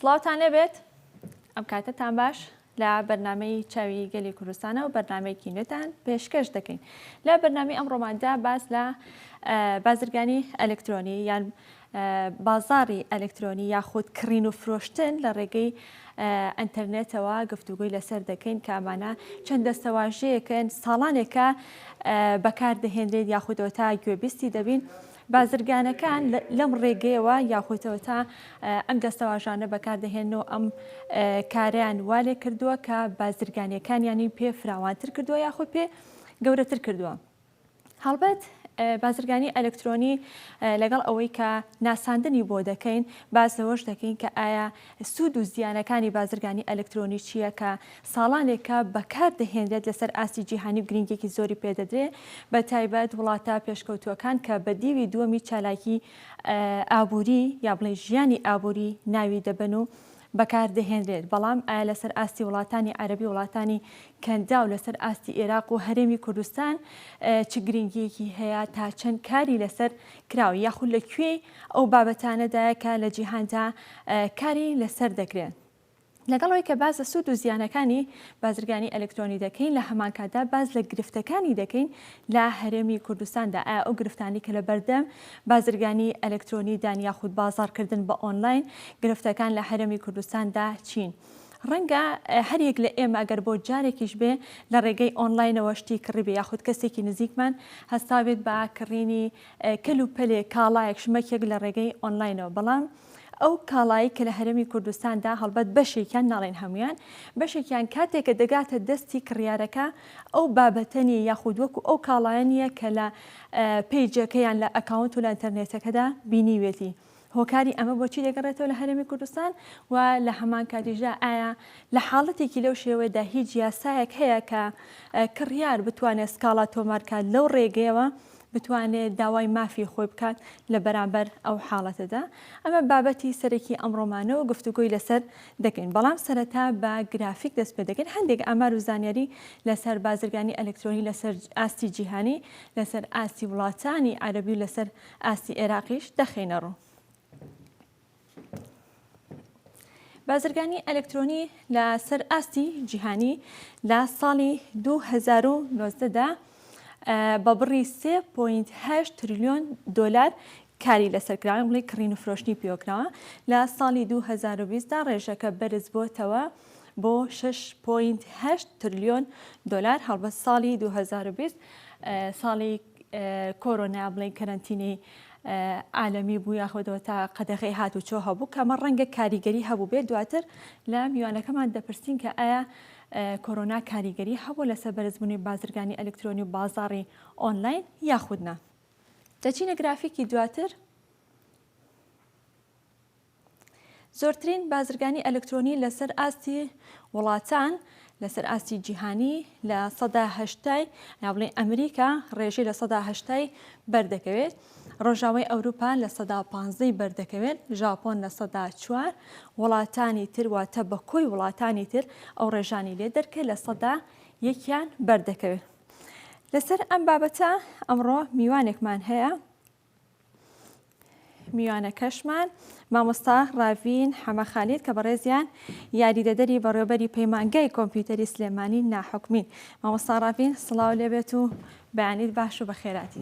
سڵاوتان لەبێت ئەم کاتتان باش لە بەرنامەی چاوی گەلی کوردستانە و بەرنامەیەکی نوێتان پێشکەش دەکەین. لە بەرنامەی ئەمڕۆماندا باس لە بازرگانی ئەلکترۆنی یان بازاری ئەلکترۆنی یاخود کڕین و فرۆشتن لە ڕێگەی ئەنتەرنێتەوە گفتوگوی لەسەر دەکەین کە ئەمانە چەند دەستەواژەیەکن ساڵانێکە بەکاردەهێنرێت یاخودەوە تا گوێبیستی دەبین. بازرگانەکان لەم ڕێگەیەوە یاخودەوە تا ئەم دەستەواژانە بەکاردەهێنەوە ئەم کاریان والێ کردووە کە بازرگانیەکانیانی پێ فراوانتر کردووە یاخود پێ گەورەتر کردووە. هەڵبەت بازرگانی ئەلکترۆنی لەگەڵ ئەوەی کە ناساندنی بۆ دەکەین باز لەوەش دەکەین کە ئایا سوود و زیانەکانی بازرگانی ئەلکترۆنی چییە کە ساڵانێکە بەکاردەهێنرێت لەسەر ئاستی جیهانی و گرنگێکی زۆری پێدەدرێت بە تایبەت وڵاتە پێشکەوتووەکان کە بە دیوی دووەمی چالاکی ئابووری یا بڵێ ژیانی ئابووری ناوی دەبن و بەکاردەهێنرێت. بەڵام ئایا لەسەر ئاستی وڵاتانی عەرەبی وڵاتانی کەندا و لەسەر ئاستی عێراق و هەرێمی کوردستان چ گرنگیەکی هەیە تا چەند کاری لەسەر کراوە یاخود لەکوێ ئەو بابەتانەدایە کە لە جیهاندا کاری لەسەر دەکرێت. لەگەڵەوەی کە باز لە سوود و زیانەکانی بازرگانی ئەلکترۆنی دەکەین لە هەمان کاتدا باز لە گرفتەکانی دەکەین لە هەرێمی کوردستاندا. ئایا ئەو گرفتانی کە لە بەردەم بازرگانی ئەلکترۆنی دان یاخود بازارکردن بە ئۆنلاین گرفتەکان لە هەرێمی کوردستاندا چین؟ ڕەنگە هەرێک لە ئێمە ئەگەر بۆ جارێکیش بێ لە ڕێگەی ئۆنلاینەوە شتی کڕی بێ یاخود کەسێکی نزیکمان هەستاوێت بە کڕینی کەل و پەلێ کاڵایەک شمەکێک لە ڕێگەی ئۆنلاینەوە. بەڵام ئەو کاڵایی کە لە هەرێمی کوردستاندا هەڵبەت بەشێکیان ناڵێن هەمویان بەشێکیان کاتێکە دەگاتە دەستی کڕیارەکە ئەو بابەتەنی یاخود وەکو ئەو کاڵایەنیە کە لە پیجەکەیان لە ئەکاونت و لە ئەنتەرنێتەکەدا بینیوێتی. هۆکاری ئەمە بۆچی دەگەڕێتەوە لە هەرێمی کوردستان و لە هەمان کاتیژدا ئایا لە حاڵەتێکی لەو شێوەیەدا هیچ یاسایەک هەیە کە کڕیار بتوانێت سکاڵا تۆمارکات لەو ڕێگەیەوە بتوانێت داوای مافی خۆی بکات لە بەرامبەر ئەو حاڵەتەدا؟ ئەمە بابەتی سەرەکی ئەمڕۆمانەوە گفتوگۆی لەسەر دەکەین. بەڵام سەرەتا بە گرافیک دەست پێ دەکەین هەندێک ئامار و زانیاری لەسەر بازرگانی ئەلکترۆنی لەسەر ئاستی جیهانی لەسەر ئاستی وڵاتانی عەرەبی و لەسەر ئاستی عێراقیش دەخینە ڕوو. بازرگانی ئەلکترۆنی لەسەر ئاستی جیهانی لە ساڵی 2019دا بە بڕی 3.8 تریلیۆن دۆلار کاری لەسەرکراوە بڵێ کڕین و فرۆشتنی پێوەکراوە. لە ساڵی 2020دا ڕێژەکە بەرز بۆتەوە بۆ 6.8 تریلیۆن دۆلار. هەڵبەت ساڵی 2020 ساڵی کۆرۆنا بڵێ کەرەنتینەی عالەمی بوو یاخودەوە تا قەدەغەی هاتوچۆ هەبوو کەمە ڕەنگە کاریگەری هەبوو بێت. دواتر لە میوانەکەمان دەپرسین کە ئایا کۆرۆنا کاریگەری هەبوو لەسەر بەرزبوونی بازرگانی ئەلکترۆنی و بازاڕی ئۆنلاین یاخودنا؟ دەچینە گرافیکی دواتر. زۆرترین بازرگانی ئەلکترۆنی لەسەر ئاستی وڵاتان لەسەر ئاستی جیهانی لە 180 یا بڵێ ئەمریکا ڕێژەی لە 180 بەردەکەوێت. ڕۆژاوای ئەوروپا لە 115 بەردەکەوێت. ژاپۆن لە 104. وڵاتانی تر واتە بە کۆی وڵاتانی تر ئەو ڕێژانی لێ دەرکێت لە 101یان بەردەکەوێت. لەسەر ئەم بابەتە ئەمڕۆ میوانێکمان هەیە. میوانەکەشمان مامۆستا ڕاوین حەمەخالید کە بەڕێزیان یاریدەدەری بەڕێوەبەری پەیمانگای کۆمپیوتەری سلێمانی ناحوکمین. مامۆستا ڕاوین سڵاو لێبێت و بەیانیت باش و بەخێراتی.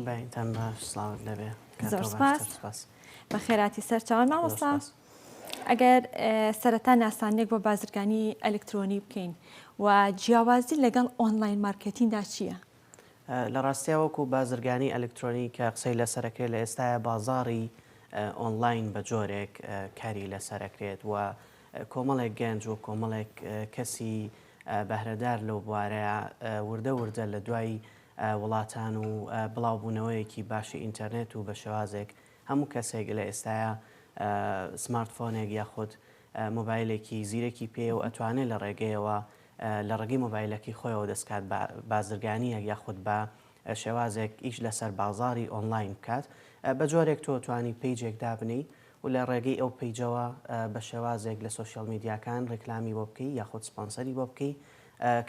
زۆر سپاس. بەخێراتی سەرچاوان مامۆستا. ئەگەر سەرەتا ناسانێک بۆ بازرگانی ئەلکترۆنی بکەین و جیاوازی لەگەڵ ئۆنلاین مارکێتینگدا چییە؟ لە ڕاستیە وەکو بازرگانی ئەلکترۆنی کە قسەی لەسەرەکرێت لە ئێستاە بازاڕی ئۆنلاین بە جۆرێک کاری لەسەرەکرێت و کۆمەڵێک گەنج و کۆمەڵێک کەسی بەهرەدار لەو بوارەیە وردە لە دوای وڵاتان و بڵاوبوونەوەیەکی باشی ئینتەرنێت و بە شێوازێک هەموو کەسێک لە ئێستاە سمارتفۆنێک یاخود مۆبایلێکی زیرەکی پێ و ئەتوانێت لە ڕێگەیەوە لە ڕێگەی مۆبایلەکەی خۆیەوە دەستکات بازرگانیەک یاخود بە شێوازێک ئیش لەسەر بازاری ئۆنلاین بکات. بە جۆرێک تۆ توانی پیجێک دابنی و لە ڕێگەی ئەو پیجەوە بە شێوازێک لە سوسیال میدیاکان ڕێکلامی بۆ بکەی یاخود سپانسەری بۆ بکەی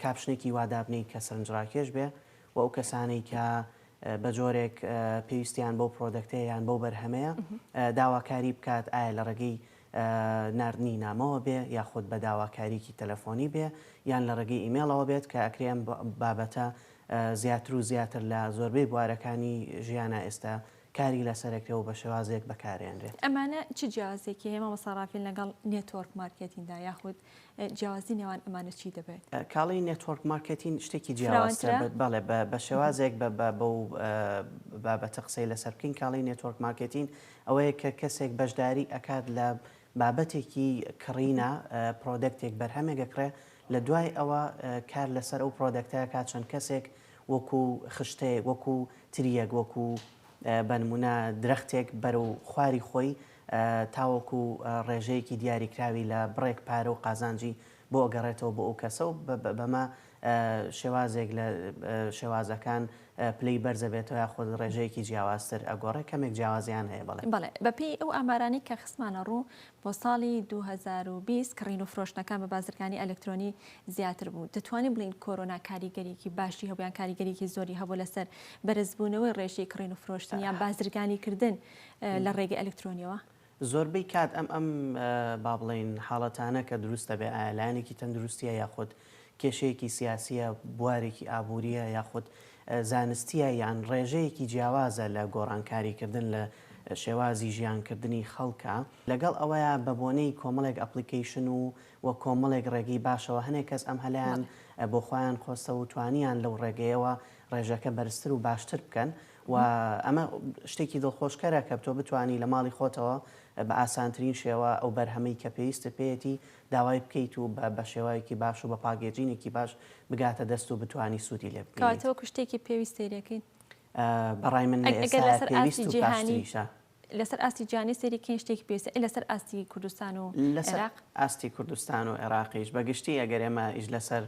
کاپشنێکی وادابنی کە سەرنجڕاکێش بێ و ئەو کەسانەی کە بە جۆرێک پێویستیان بۆ پرۆدەکتەیان بۆ بەرهەمەیە داواکاری بکات ئایا لە ڕێگەی ناردنی نامەوە بێ یاخود بە داواکاریکی تەلەفۆنی بێ یان لە ڕێگەی ئیمێڵەوە بێت کە ئەکرێن بابەتە زیاتر و زیاتر لە زۆربەی بوارەکانی ژیانە ئێستا کاری لەسەرەکرێ و بە شێوازێک بەکارێنرێت. ئەمانە چ جیازێکی هەیە مەسەڕافین لەگەڵ نێتۆرک مارکتیندا یاخود جیازی نێوان ئەمانە چی دەبێت؟ کاڵی نێتۆرک مارکتین شتێکی جیاوازتر بەڵێ بە شێوازێک بەو بابەتە قسەی لەسەر بکەین. کاڵی نێتۆرک مارکتین ئەوەیە کە کەسێک بەشداری ئەکات لە بابەتێکی کڕینە پرۆدەکتێک بەرهەمێکەکرێ لە دوای ئەوە کار لەسەر ئەو پرۆدەکتەیە کات چەند کەسێک وەکو خشتەیەک وەکو تریەک وەکو بەنمونە درەختێک بەرەو خواری خۆی تاوەکو ڕێژەیەکی دیاریکراوی لە بڕێک پارە و قازانجی بۆ ئەگەڕێتەوە بۆ ئەو کەسە و بەمە شێوازێک لە شێوازەکان پلەی بەرزە بێتەوە یاخود ڕێژەیەکی جیاوازتر ئەگۆڕێ کەمێک جیاوازیان هەیە. بەڵێ بەپێی ئەو ئامارانی کە خستمانە ڕوو بۆ ساڵی 2020 کڕین و فرۆشتنەکان بە بازرگانی ئەلکترۆنی زیاتر بوو. دەتوانین بڵین کۆرۆنا کاریگەریەکی باشی هەبوو یان کاریگەریەکی زۆری هەبوو لەسەر بەرزبوونەوەی ڕێژەی کڕین و فرۆشتن یان بازرگانی کردن لە ڕێگەی ئەلکترۆنیەوە؟ زۆربەی کات ئەم با بڵێن حاڵەتانە کە دروستە بێ ئالانێکی تەندروستیە یاخود کێشەیەکی سیاسیە بوارێکی ئابوووریە یاخود زانستیە یان ڕێژەیەکی جیاوازە لە گۆڕانکاریکردن لە شێوازی ژیانکردنی خەڵکە لەگەڵ ئەوەیە بە بۆنەی کۆمەڵێک ئەپلیکیشن و کۆمەڵێک ڕێگەی باشەوە هەنێک کەس ئەم هەلایان بۆ خۆیان خۆستە و توانیان لەو ڕێگەیەوە ڕێژەکە بەرزتر و باشتر بکەن و ئەمە شتێکی دڵخۆشکەرە کە تۆ بتانی لە ماڵی خۆتەوە بە ئاسانترین شێوە ئەو بەرهەمەی کە پێویستە پێیەتی داوای بکەیت و بە شێوایەکی باش و بە پاگێجینێکی باش بگاتە دەست و بتانی سوودی لێ بکەیت. کاتەوە شتێکی پێویستە دەکەین بەڕای من ئێستا پێویست و پاشتریشە. لەسەر ئاستی جیهانی سەیریکەین شتێکی پێویستە لەسەر ئاستی کوردستان و عێراق؟ ئاستی کوردستان و عێراقیش بەگشتی ئەگەر ئێمە ئیش لەسەر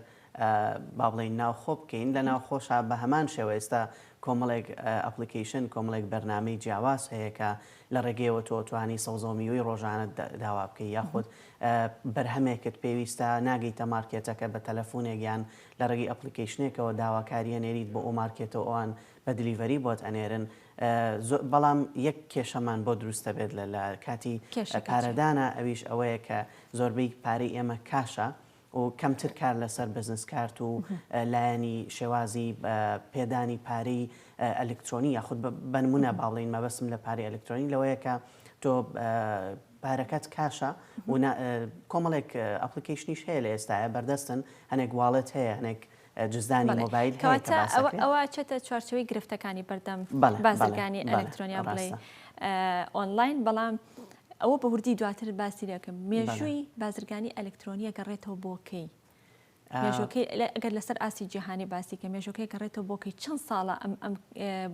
با بڵێن ناوخۆ بکەین لە ناوخۆشە بە هەمان شێوە ئێستا کۆمەڵێک ئەپلیکیشن کۆمەڵێک بەرنامەی جیاواز هەیە کە لە ڕێگەیەوە تۆ توانی سەوزۆمیوی ڕۆژانە داوا بکەی یاخود بەرهەمێکت پێویستە ناگەیتە مارکێتەکە بە تەلەفۆنێک یان لە ڕێگەی ئەپلیکیشنێکەوە داواکاریە نێریت بۆ ئەو مارکێتەوە ئەوان بە دلیڤەری بۆت ئەنێرن. بەڵام یەک کێشەمان بۆ دروستە بێت لە کاتی کارەدانە ئەویش ئەوەیە کە زۆربەی پارەی ئێمە کاشە و کەمتر کار لەسەر بزنس کارت و لایەنی شێوازی پێدانی پارەی ئەلکترۆنی یاخود بەنمونە با بڵێن مەبەستم لە پارەی ئەلکترۆنی لەوەیە کە تۆ پارەکەت کاشە و کۆمەڵێک ئەپلیکیشنیش هەیە لە ئێستاە بەردەستن هەنێک واڵەت هەیە هەنێک جزدانی مۆبایل ئەوە چێتە چوارچەوەی گرفتەکانی بەردەم بازرگانی ئەلکترۆنیا بڵێ ئۆنلاین بەڵام ئەوە بە وردی دواتر باسی دەکەم مێژووی بازرگانی ئەلکترۆنیە گەڕێتەوە بۆکەی مێژۆکەی ئەگەر لەسەر ئاسی جیهانی باسی کە مێژۆکەی گەڕێتەوە بۆکەی چەند ساڵە ئەم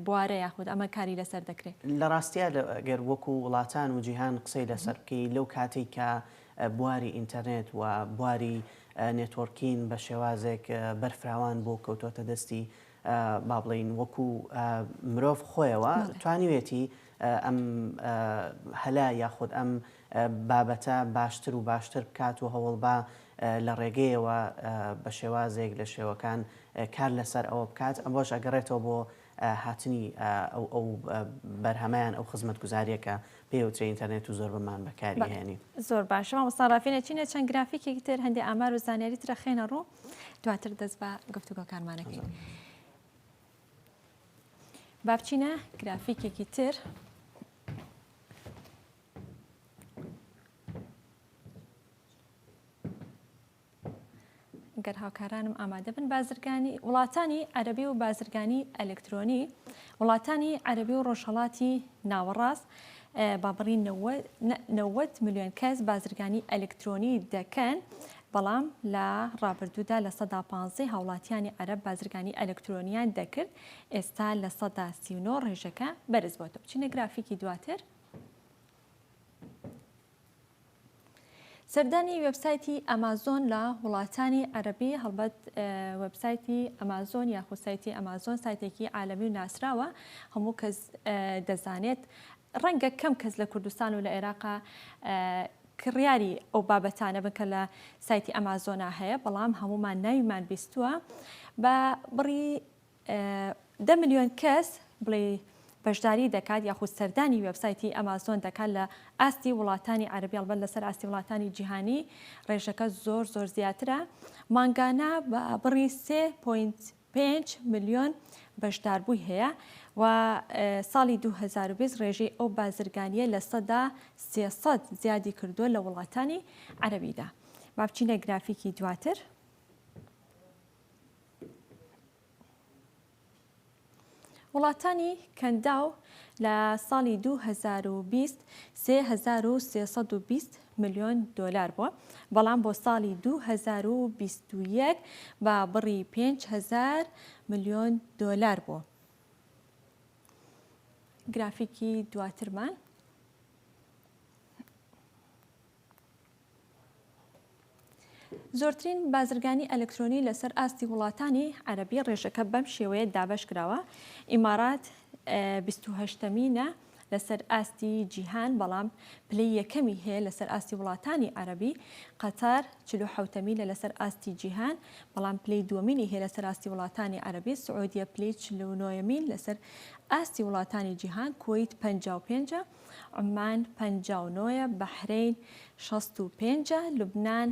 بوارە یاخود ئەمە کاری لەسەر دەکرێت؟ لە ڕاستیە گەر وەکو وڵاتان و جیهان قسەی لەسەر بکەی لەو کاتێک کە بواری ئینتەرنێت و بواری نێتۆرکین بە شێوازێک بەرفراوان بۆ کەوتۆتە دەستی با بڵێن وەکو مرۆڤ خۆیەوە توانیوێتی ئەم هەلا یاخود ئەم بابەتە باشتر و باشتر بکات و هەوڵ بە لە ڕێگەیەوە بە شێوازێک لە شێوەکان کار لەسەر ئەوە بکات ئەم بۆش ئەگەڕێتەوە بۆ هاتنی ئەو بەرهەمەیان ئەو خزمەت گوزاریەکە پێوترێ ئینتەرنێت و زۆر بمان بەکارهێنی. زۆر باشە مامۆستاڕافینە چینە چەند گرافیکێکی تر هەندێک ئامار و زانیاری ترە خێنە ڕوو دواتر دەست بە گفتوگۆکارمانەکەین. با بچینە گرافیکێکی تر گەر هاوکارانم ئامادە بن بازرگانی وڵاتانی عەرەبی و بازرگانی ئەلکترۆنی وڵاتانی عەرەبی و ڕۆژهەڵاتی ناوەڕاست بابڕی 90 ملیۆن کەس بازرگانی ئەلکترۆنی دەکەن بەڵام لە ڕابردوودا لە 115 هاوڵاتیانی عەرەب بازرگانی ئەلکترۆنیان دەکرد ئێستا لە 139 ڕێژەکە بەرز بۆتەوە. بچینە گرافیکی دواتر سەردانی وێبسایتی ئەمازۆن لە وڵاتانی عەرەبی هەڵبەت وێبسایتی ئەمازۆن یاخود سایتی ئەمازۆن سایتێکی عالەمی و ناسراوە هەموو کەس دەزانێت ڕەنگە کەم کەس لە کوردستان و لە عێراقا کڕیاری ئەو بابەتانە بکە لە سایتی ئەمازۆنا هەیە بەڵام هەمومان ناویمان بیستووە بە بڕی 10 ملیۆن کەس بڵێ بەشداری دەکات یاخود سەردانی وێبسایتی ئەمازۆن دەکات لە ئاستی وڵاتانی عەربی هەڵبەت لەسەر ئاستی وڵاتانی جیهانی ڕێژەکە زۆر زیاترە. مانگانە بە بڕی 3.5 ملیۆن بەشداربووی هەیە و ساڵی 2020 ڕێژەی ئەو بازرگانیە لە 300 زیادی کردووە لە وڵاتانی عەرەبیدا. با بچینە گرافیکی دواتر. وڵاتانی کەنداو لە ساڵی 2020 3320 ملیۆن دۆلار بووە، بەڵام بۆ ساڵی 2021 بە بڕی 5000 ملیۆن دۆلار بووە. گرافیکی دواترمان زۆرترین بازرگانی ئەلکترۆنی لەسەر ئاستی وڵاتانی عەرەبی ڕێژەکە بەم شێوەیە دابەش کراوە. ئیمارات 28مینە لەسەر ئاستی جیهان، بەڵام پلەی یەکەمی هەیە لەسەر ئاستی وڵاتانی عەرەبی. قەتار 47مینە لەسەر ئاستی جیهان، بەڵام پلەی دووەمینی هەیە لەسەر ئاستی وڵاتانی عەرەبی. سعودیە پلەی 49مین لەسەر ئاستی وڵاتانی جیهان. کوێیت 55، عمان 59، بەحرین 65، لوبنان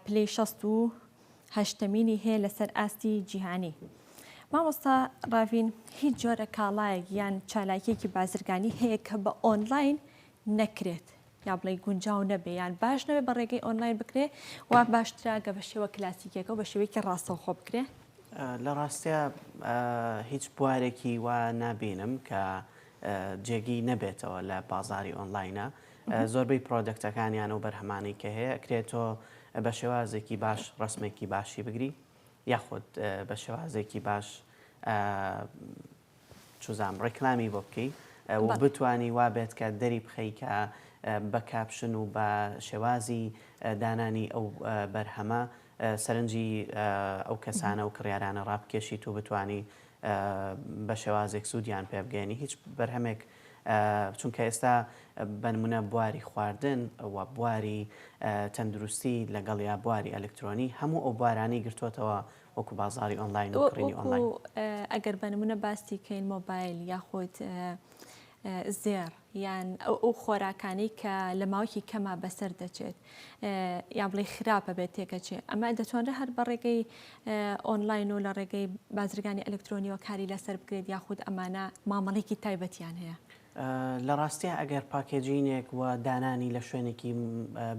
پلەی 68مینی هەیە لەسەر ئاستی جیهانی. مامۆستا ڕاوین، هیچ جۆرە کاڵایەک یان چالاکیەکی بازرگانی هەیە کە بە ئۆنلاین نەکرێت یا بڵێ گونجاو نەبێ یان باش نەبێ بە ڕێگەی ئۆنلاین بکرێ و باشترا گە بە شێوە کلاسیکێکە و بە شێوەیەکی ڕاستەوخۆ بکرێ؟ لە ڕاستیە هیچ بوارێکی وا نابینم کە جێگی نەبێتەوە لە بازاری ئۆنلاینە. زۆربەی پرۆدەکتەکانیان و بەرهەمانی کە هەیە ئەکرێتەوە بە شێوازێکی باش ڕسمێکی باشی بگری، یاخود بە شێوازێکی باش چوزام ڕێکلامی بۆ بکەی و بتانی وا بێت کە دەری بخەی کە بە کاپشن و بە شێوازی دانانی ئەو بەرهەمە سەرنجی ئەو کەسانە و کڕیارانە ڕابکێشیت و بتانی بە شێوازێک سوودیان پێ بگەێنی. هیچ بەرهەمێک چونکە ئێستا بەنمونە بواری خواردن و بواری تەندروستی لەگەڵ یا بواری ئەلکترۆنی هەموو ئەو بوارانی گرتوۆتەوە وەکو بازاری ئۆنلاین و کڕینی ئۆنلاین. ئەگەر بەنمونە باستی کەین مۆبایل یاخود زێر یان ئەو خۆراکانی کە لە ماوەکی کەما بەسەر دەچێت یا بڵێ خراپە بێت تێکەچێت، ئەمە دەتوانرێت هەر بە ڕێگەی ئۆنلاین و لە ڕێگەی بازرگانی ئەلکترۆنیەوە کاری لەسەر بکرێت یاخود ئەمانە مامەڵێکی تایبەتیان هەیە؟ لە ڕاستیە ئەگەر پاکێجینێک و دانانی لە شوێنێکی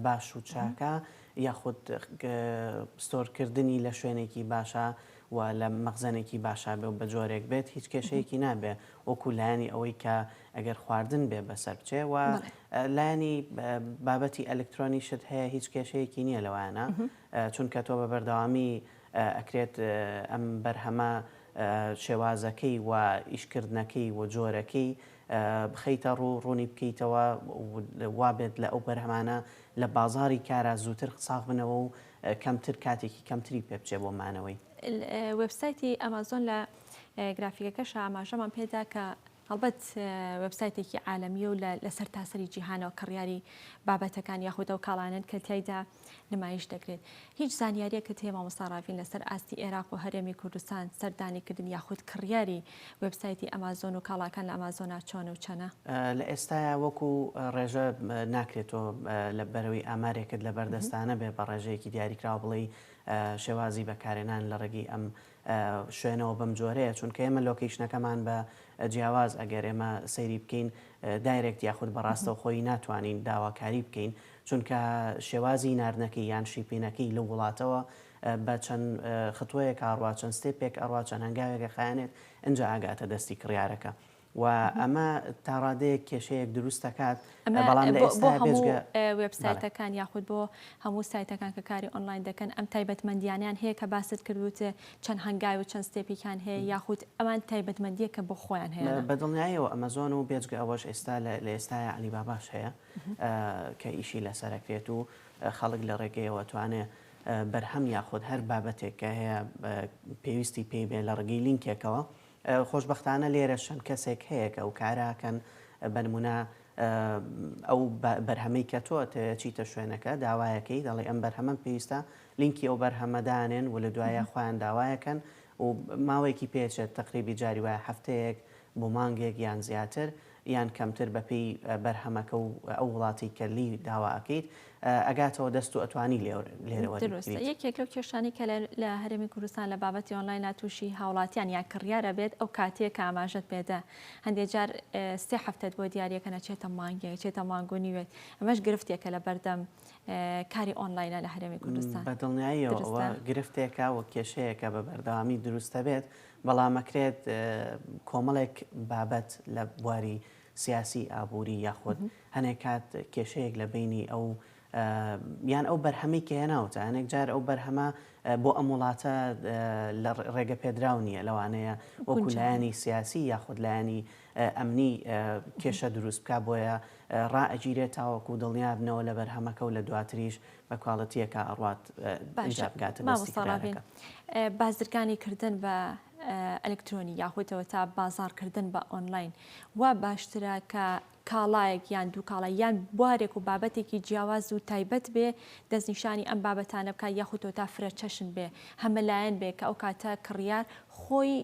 باش و چاکە یاخود ستۆرکردنی لە شوێنێکی باشە و لە مەخزنێکی باشا بێ و بە جۆرێک بێت هیچ کێشەیەکی نابێ وەکو لایانی ئەوەی کە ئەگەر خواردن بێ بەسەر بچێ و لایانی بابەتی ئەلکترۆنی شت هەیە هیچ کێشەیەکی نییە لەوانە چونکە تۆ بە بەردەوامی ئەکرێت ئەم بەرهەمە شێوازەکەی و ئیشکردنەکەی و جۆرەکەی بخەیتە ڕوونی بکەیتەوە وابێت لە ئەو بەرهەمانە لە بازاری کارە زووتر ساغ بنەوە و کەمتر کاتێکی کەمتری پێ بچێ بۆ مانەوەی. وێبسایتی ئەمازۆن لە گرافیکەکەش ئاماژەمان پێدا کە هەڵبەت وێبسایتێکی عالەمیە و لە سەر تاسەری جیهانەوە کڕیاری بابەتەکان یاخود ئەو کاڵانن کە تایدا نمایش دەکرێت. هیچ زانیاریەکە هەیە مامۆستا ڕاوین لەسەر ئاستی عێراق و هەرێمی کوردستان سەردانیکردن یاخود کڕیاری وێبسایتی ئەمازۆن و کاڵاکان لە ئەمازۆنا چۆنە و چەنە؟ لە ئێستاە وەکو ڕێژە ناکرێتەوە لە بەرەوەی ئامارێکت لە بەردەستانە بێ بە ڕێژەیەکی دیاریکراوە بڵێ شێوازی بەکارێنان لە ڕێگەی ئەم شوێنەوە بەم جۆرەیە چونکە ئێمە لۆکیشنەکەمان بە جیاواز ئەگەر ئێمە سەیری بکەین دایرێکت یاخود بەڕاستەو خۆی ناتوانین داواکاری بکەین چونکە شێوازی ناردنەکەی یان شیپینەکەی لە وڵاتەوە بە چەند خطوەیەک ئاڕوا چەند ستێپێک ئەڕوا چەند هەنگاوێکە خیانێت ئەنج ئاگاتە دەستی کڕیارەکە و ئەمە تا ڕادەیەک کێشەیەک دروست دەکات. بەڵام لە ئێستا هەموو وێبسایتەکان یاخود بۆ هەموو سایتەکان کە کاری ئۆنلاین دەکەن ئەم تایبەتمەندیانیان هەیە کە باست کردوتە چەند هەنگاوی و چەند ستێپیکان هەیە یاخود ئەمان تایبەتمەندیە کە بۆ خۆیان هەیە؟ بەدڵنیایەوە ئەمەزۆن و بێجگە ئەوەش ئێستا لە ئێستای عەلیباباش هەیە کە ئیشی لەسەرەکرێت و خەڵک لە ڕێگەیەوە توانێت بەرهەم یاخود هەر بابەتێک کە هەیە پێویستی پێی بێ لە ڕێگەی لینکێکەوە. خۆشببختانە لێرە چەند کەسێک هەیە کە ئەو کاراکەن بەنمونە ئەو بەرهەمەی کە تۆ چیتە شوێنەکە داوایەکەی دەڵێ ئەم بەرهەمە پێویستە لینکی ئەو بەرهەمەدانێن و لە دوایە خۆیان داوایەکەن و ماوەیەکی پێچێت تقریبی جاری وایە هەفتەیەک بۆ مانگێک یان زیاتر یان کەمتر بەپێی بەرهەمەکە و ئەو وڵاتی کەلی داوا ئەەکەیت ئەگاتەوە دەست و ئەتوانی لێرەوە. یەکێک لەو کێشانی کە لە هەرێمی کوردستان لە بابەتی ئۆنلاین تووشی هاوڵاتیان یا کڕیارە بێت ئەو کاتێک کە ئاماژەت پێدە هەندێک جار 3 هەفتەت بۆ دیارەکە نەچێتە مانگێک چێتە مانگۆنیوێت ئەمەش گرفتێکە لە بەردەم کاری ئۆنلاینە لە هەرێمی کوردستان. بەدڵنیاییەوە گرفتێکە و کێشەیەکە بە بەردەوامی دروستە بێت بەڵامەکرێت کۆمەڵێک بابەت لە بواری سیاسی ئابووری یاخود هەنێک کات کێشەیەک لە بینی ئەو یان ئەو بەرهەمی کە هێناوتە هەنێک جار ئەو بەرهەمە بۆ ئەم وڵاتە لە ڕێگە پێدراو نییە لەوانەیە وەکو لایانی سیاسی یاخود لایانی ئەمنی کێشە دروست بکە بۆیە ڕائەگیرێت تاوەکو دڵنیا بنەوە لە بەرهەمەکە و لە دواتریش بە کواڵەتیەکە ئەڕات بگاتە دەستی بازرگانی کردن بە ئەلکترۆنی یاخودەوە تا بازارکردن بە ئۆنلاین وا باشترە کە کاڵایەک یان دوو کاڵە یان بوارێک و بابەتێکی جیاواز و تایبەت بێ دەستنیشانی ئەم بابەتانە بکە یاخودەوە تا فرە چەشن بێ هەمەلایەن بێ کە ئەو کاتە کڕیار خۆی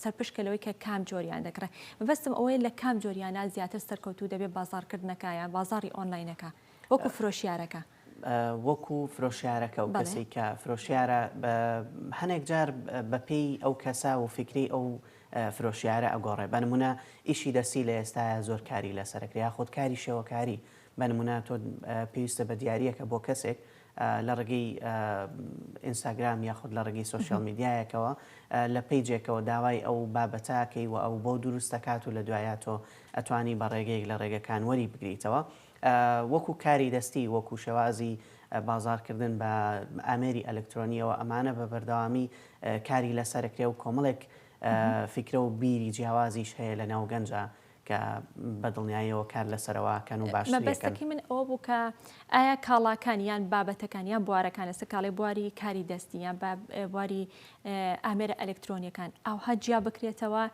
سەرپشکەلەوەی کە کام جۆریان دەکرێت بەستم ئەوەیە لە کام جۆریانە زیاتر سەرکەوتوو دەبێت بازارکردنەکە یان بازاری ئۆنلاینەکە وەکو فرۆشیارەکە. وەکو فرۆشیارەکە و کەسی کە فرۆشیارە هەنێک جار بەپێی ئەو کەسا و فکری ئەو فرۆشیارە ئەگۆڕێ بەنمونە ئیشی دەستی لە ئێستا زۆر کاری لەسەرکریا خۆتکاری شێوەکاری بەنمونە تۆ پێویستە بە دیارریەکە بۆ کەسێک لە ڕێگەی ئینستاگرام یاخود لە ڕێگەی سوۆسیال میدیایەکەوە لە پیجێکەوە داوای ئەو بابەتاکەی و ئەو بۆ دروست دەکات و لە دوایە تۆ ئەتوانی بە ڕێگەیەک لە ڕێگەکان وەری بگریتەوە وەکو کاری دەستی وەکو شێوازی بازارکردن بە ئامێری ئەلکترۆنیەوە ئەمانە بە بەردەوامی کاری لەسەرکرێ و کۆمەڵێک فکرە و بیری جیاوازیش هەیە لە ناو گەنجە کە بەدڵنیاییەوە کار لەسەرەوەکەن و باشبەستەکەی من ئەوە بوو کە ئایا کاڵاکان یان بابەتەکان یان بوارەکان لەسەر کاڵی بواری کاری دەستی یان بواری ئامێرە ئەلکترۆنیەکان ئەوها جیا بکرێتەوە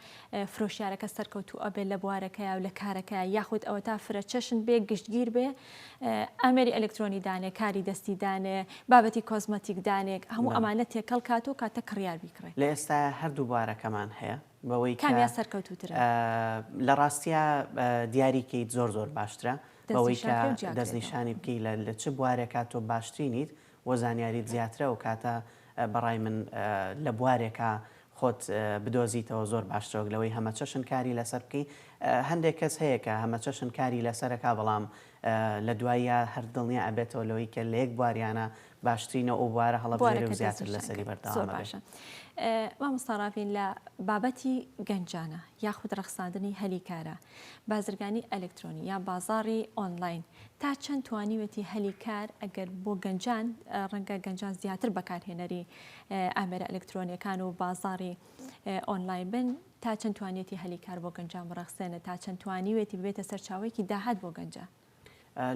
فرۆشیارەکە سەرکەوتوو ئەبێت لە بوارەکەیە و لە کارەکە یاخود ئەوە تا فرە چەشن بێ گشتگیر بێ ئامێری ئەلکترۆنی دانێ کاری دەستی دانێ بابەتی کۆزمەتیک دانێک هەموو ئەمانە تێکەڵ کات و کاتە کڕیار بیکڕێت. لە ئێستا هەردوو بوارەکەمان هەیە بەوەی کامیا سەرکەوتوترە لە ڕاستیە دیاریکەیت زۆر باشترە بەوەی کە دەستنیشانی بکەی لە چ بوارێکا تۆ باشترینیت وە زانیاریت زیاترە و کاتە بەڕای من لە بوارێکە خۆت بدۆزیتەوە زۆر باشترۆک لەوەی هەمە چەشن کاری لەسەر بکەی هەندێک کەس هەیە کە هەمە چەشن کاری لەسەرەکە بەڵام لە دوایە هەر دڵنیا ئەبێتەوە لەوەی کە لە یەک بواریانە باشترینە ئەو بوارە هەڵەبژێرە و زیاتر لەسەری بەردەوام باشە. مامۆستا ڕافین لە بابەتی گەنجانە یاخود ڕەخساندنی هەلیکارە بازرگانی ئەلکترۆنی یا بازاری ئۆنلاین تا چەند توانیوێتی هەلیکار ئەگەر بۆ گەنجان ڕەنگە گەنجان زیاتر بەکارهێنەری ئامێرە ئەلکترۆنیەکان و بازاری ئۆنلاین بن تا چەند توانێتی هەلیکار بۆ گەنجان بڕەخسێنە تا چەند توانیوێتی ببێتە سەرچاوەیەکی داهات بۆ گەنجە.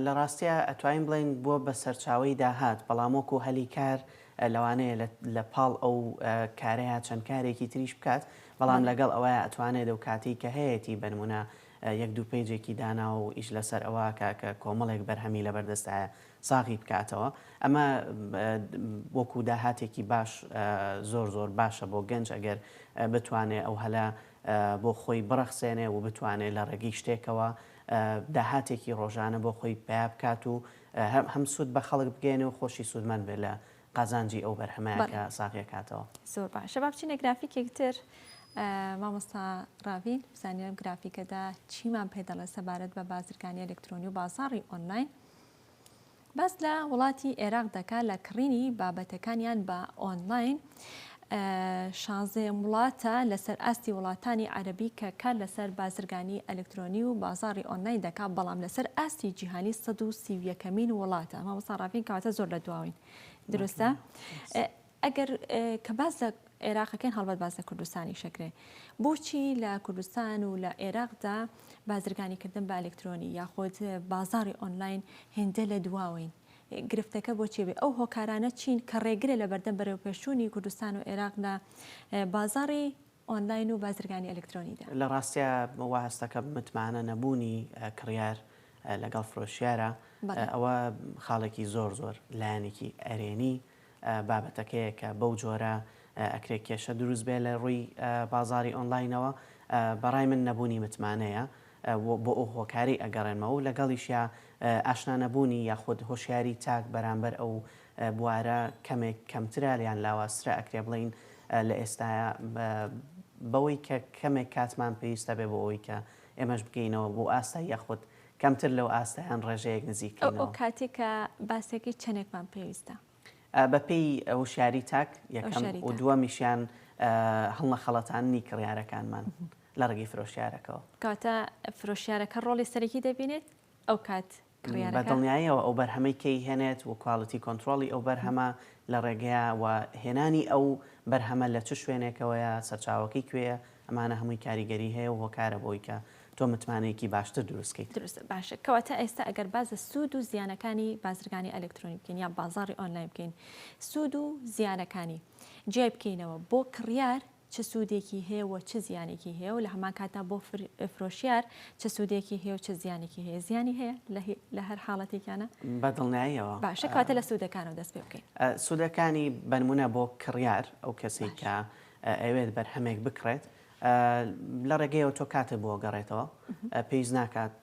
لە ڕاستیە ئەتوانین بڵین بۆ بە سەرچاوەی داهات بەڵام وەکو هەلیکار لەوانەیە لە پاڵ ئەو کارەیە چەند کارێکی تریش بکات بەڵام لەگەڵ ئەوەیە ئەتوانێت دەو کاتی کە هەیەی بنمونە یەک دوو پیجێکی دانا و ئیش لەسەر ئەوە کە کۆمەڵێک بەرهەمی لە بەردەستایە ساغی بکاتەوە ئەمە وەکو داهاتێکی باش زۆر باشە بۆ گەنج ئەگەر بتوانێت ئەو هەلا بۆ خۆی بڕەخسێنێ و بتوانێت لە ڕێگەی شتێکەوە داهاتێکی ڕۆژانە بۆ خۆی پیا بکات و هەم سوود بە خەڵک بگەێنێ و خۆشی سوودمەند بێت لە قازانجی ئەو بەرهەمەیەکە ساغیەکاتەوە. زۆر باشە با بچینە گرافیکێکتر مامۆستا ڕاوین بزانێن گرافیکەدا چیمان پێ دەڵێ سەبارەت بە بازرگانی ئەلکترۆنی و بازاڕی ئۆنلاین بەس لە وڵاتی عێراق دەکات لە کڕینی بابەتەکانیان بە ئۆنلاین 16 وڵاتە لەسەر ئاستی وڵاتانی عەرەبی کە کار لەسەر بازرگانی ئەلکترۆنی و بازاڕی ئۆنلاین دەکات بەڵام لەسەر ئاستی جیهانی 130یەکەمین وڵاتە مامۆستا ڕاوین کەواتە زۆر لە دواوین دروستە ئەگەر کە باز لە عێراقەکەن هەڵبەت باز لە کوردستانی شەکرێ بۆچی لە کوردستان و لە عێراقدا بازرگانیکردن بە ئەلکترۆنی یاخود بازاڕی ئۆنلاین هێندە لە دواوین گرفتەکە بۆچی بێ ئەو هۆکارانە چین کە ڕێگرە لە بەردەم بەرەوپێشوونی کوردستان و عێراق لە بازاڕی ئۆنلاین و بازرگانی ئەلکترۆنیدا لە ڕاستیە وا هەستەکە متمانە نەبوونی کڕیار لەگەڵ فرۆشیارە ئەوە خاڵێکی زۆر لایەنێکی ئەرێنی بابەتەکەیە کە بەو جۆرە ئەکرێ کێشە دروست بێ لە ڕووی بازاری ئۆنلاینەوە بەڕای من نەبوونی متمانەیە بۆ ئەو هۆکاری ئەگەڕێنمەوە و لەگەڵیشیا ئاشنا نەبوونی یاخود هۆشیاری تاک بەرامبەر ئەو بوارە کەمێک کەمترە لیان لاوازترە ئەکرێ بڵین لە ئێستاە بەوەی کە کەمێک کاتمان پێویستە بێ بۆ ئەوەی کە ئێمەش بگەینەوە بۆ ئاستا یاخود کەمتر لەو ئاستایان ڕێژەیەک نزیکەوە. ئەو کاتێک کە باسێکی چەندێکمان پێویستە بەپێی هۆشیاری تاک یەکەم و دووەمیشیان هەڵە خەڵەتانی کڕیارەکانمان لە ڕێگەی فرۆشیارەکەەوە. کاتە فرۆشیارەکە ڕۆڵی سەرەکی دەبینێت ئەو کات بە دڵنیاییەوە ئەو بەرهەمەی کەی هێنێت و کواڵیتی کۆنتترۆلی ئەو بەرهەمە لە ڕێگەیە و هێنانی ئەو بەرهەمە لە چ شوێنێکەوەیە سەرچاوەکەی کوێیە ئەمانە هەمووی کاریگەری هەیە و هۆکارە بۆی کە تۆ متمانەیەکی باشتر دروستکەیت. درست باشە کەواتە ئێستا ئەگەر بازە سوود و زیانەکانی بازرگانی ئەلکترۆنی بکەین یا بازاڕی ئۆنلاین بکەین سوود و زیانەکانی جێ بکەینەوە بۆ کڕیار چه سوودێکی هەیە و چه زیانێکی هەیە و لە هەمان کاتا بۆ فرۆشیار چه سوودێکی هەیە و چه زیانێکی هەیە زیانی هەیە لە هەر حاڵەتێکانە بەدڵنیاییەوە باشە کاتە لە سوودەکانەوە دەست پێ بکەین. سوودەکانی بنمونە بۆ کڕیار ئەو کەسی کە ئەوێت بەرهەمێک بکڕێت لە ڕێگەیەوە تۆ کاتە بۆ گەڕێتەوە پێویست ناکات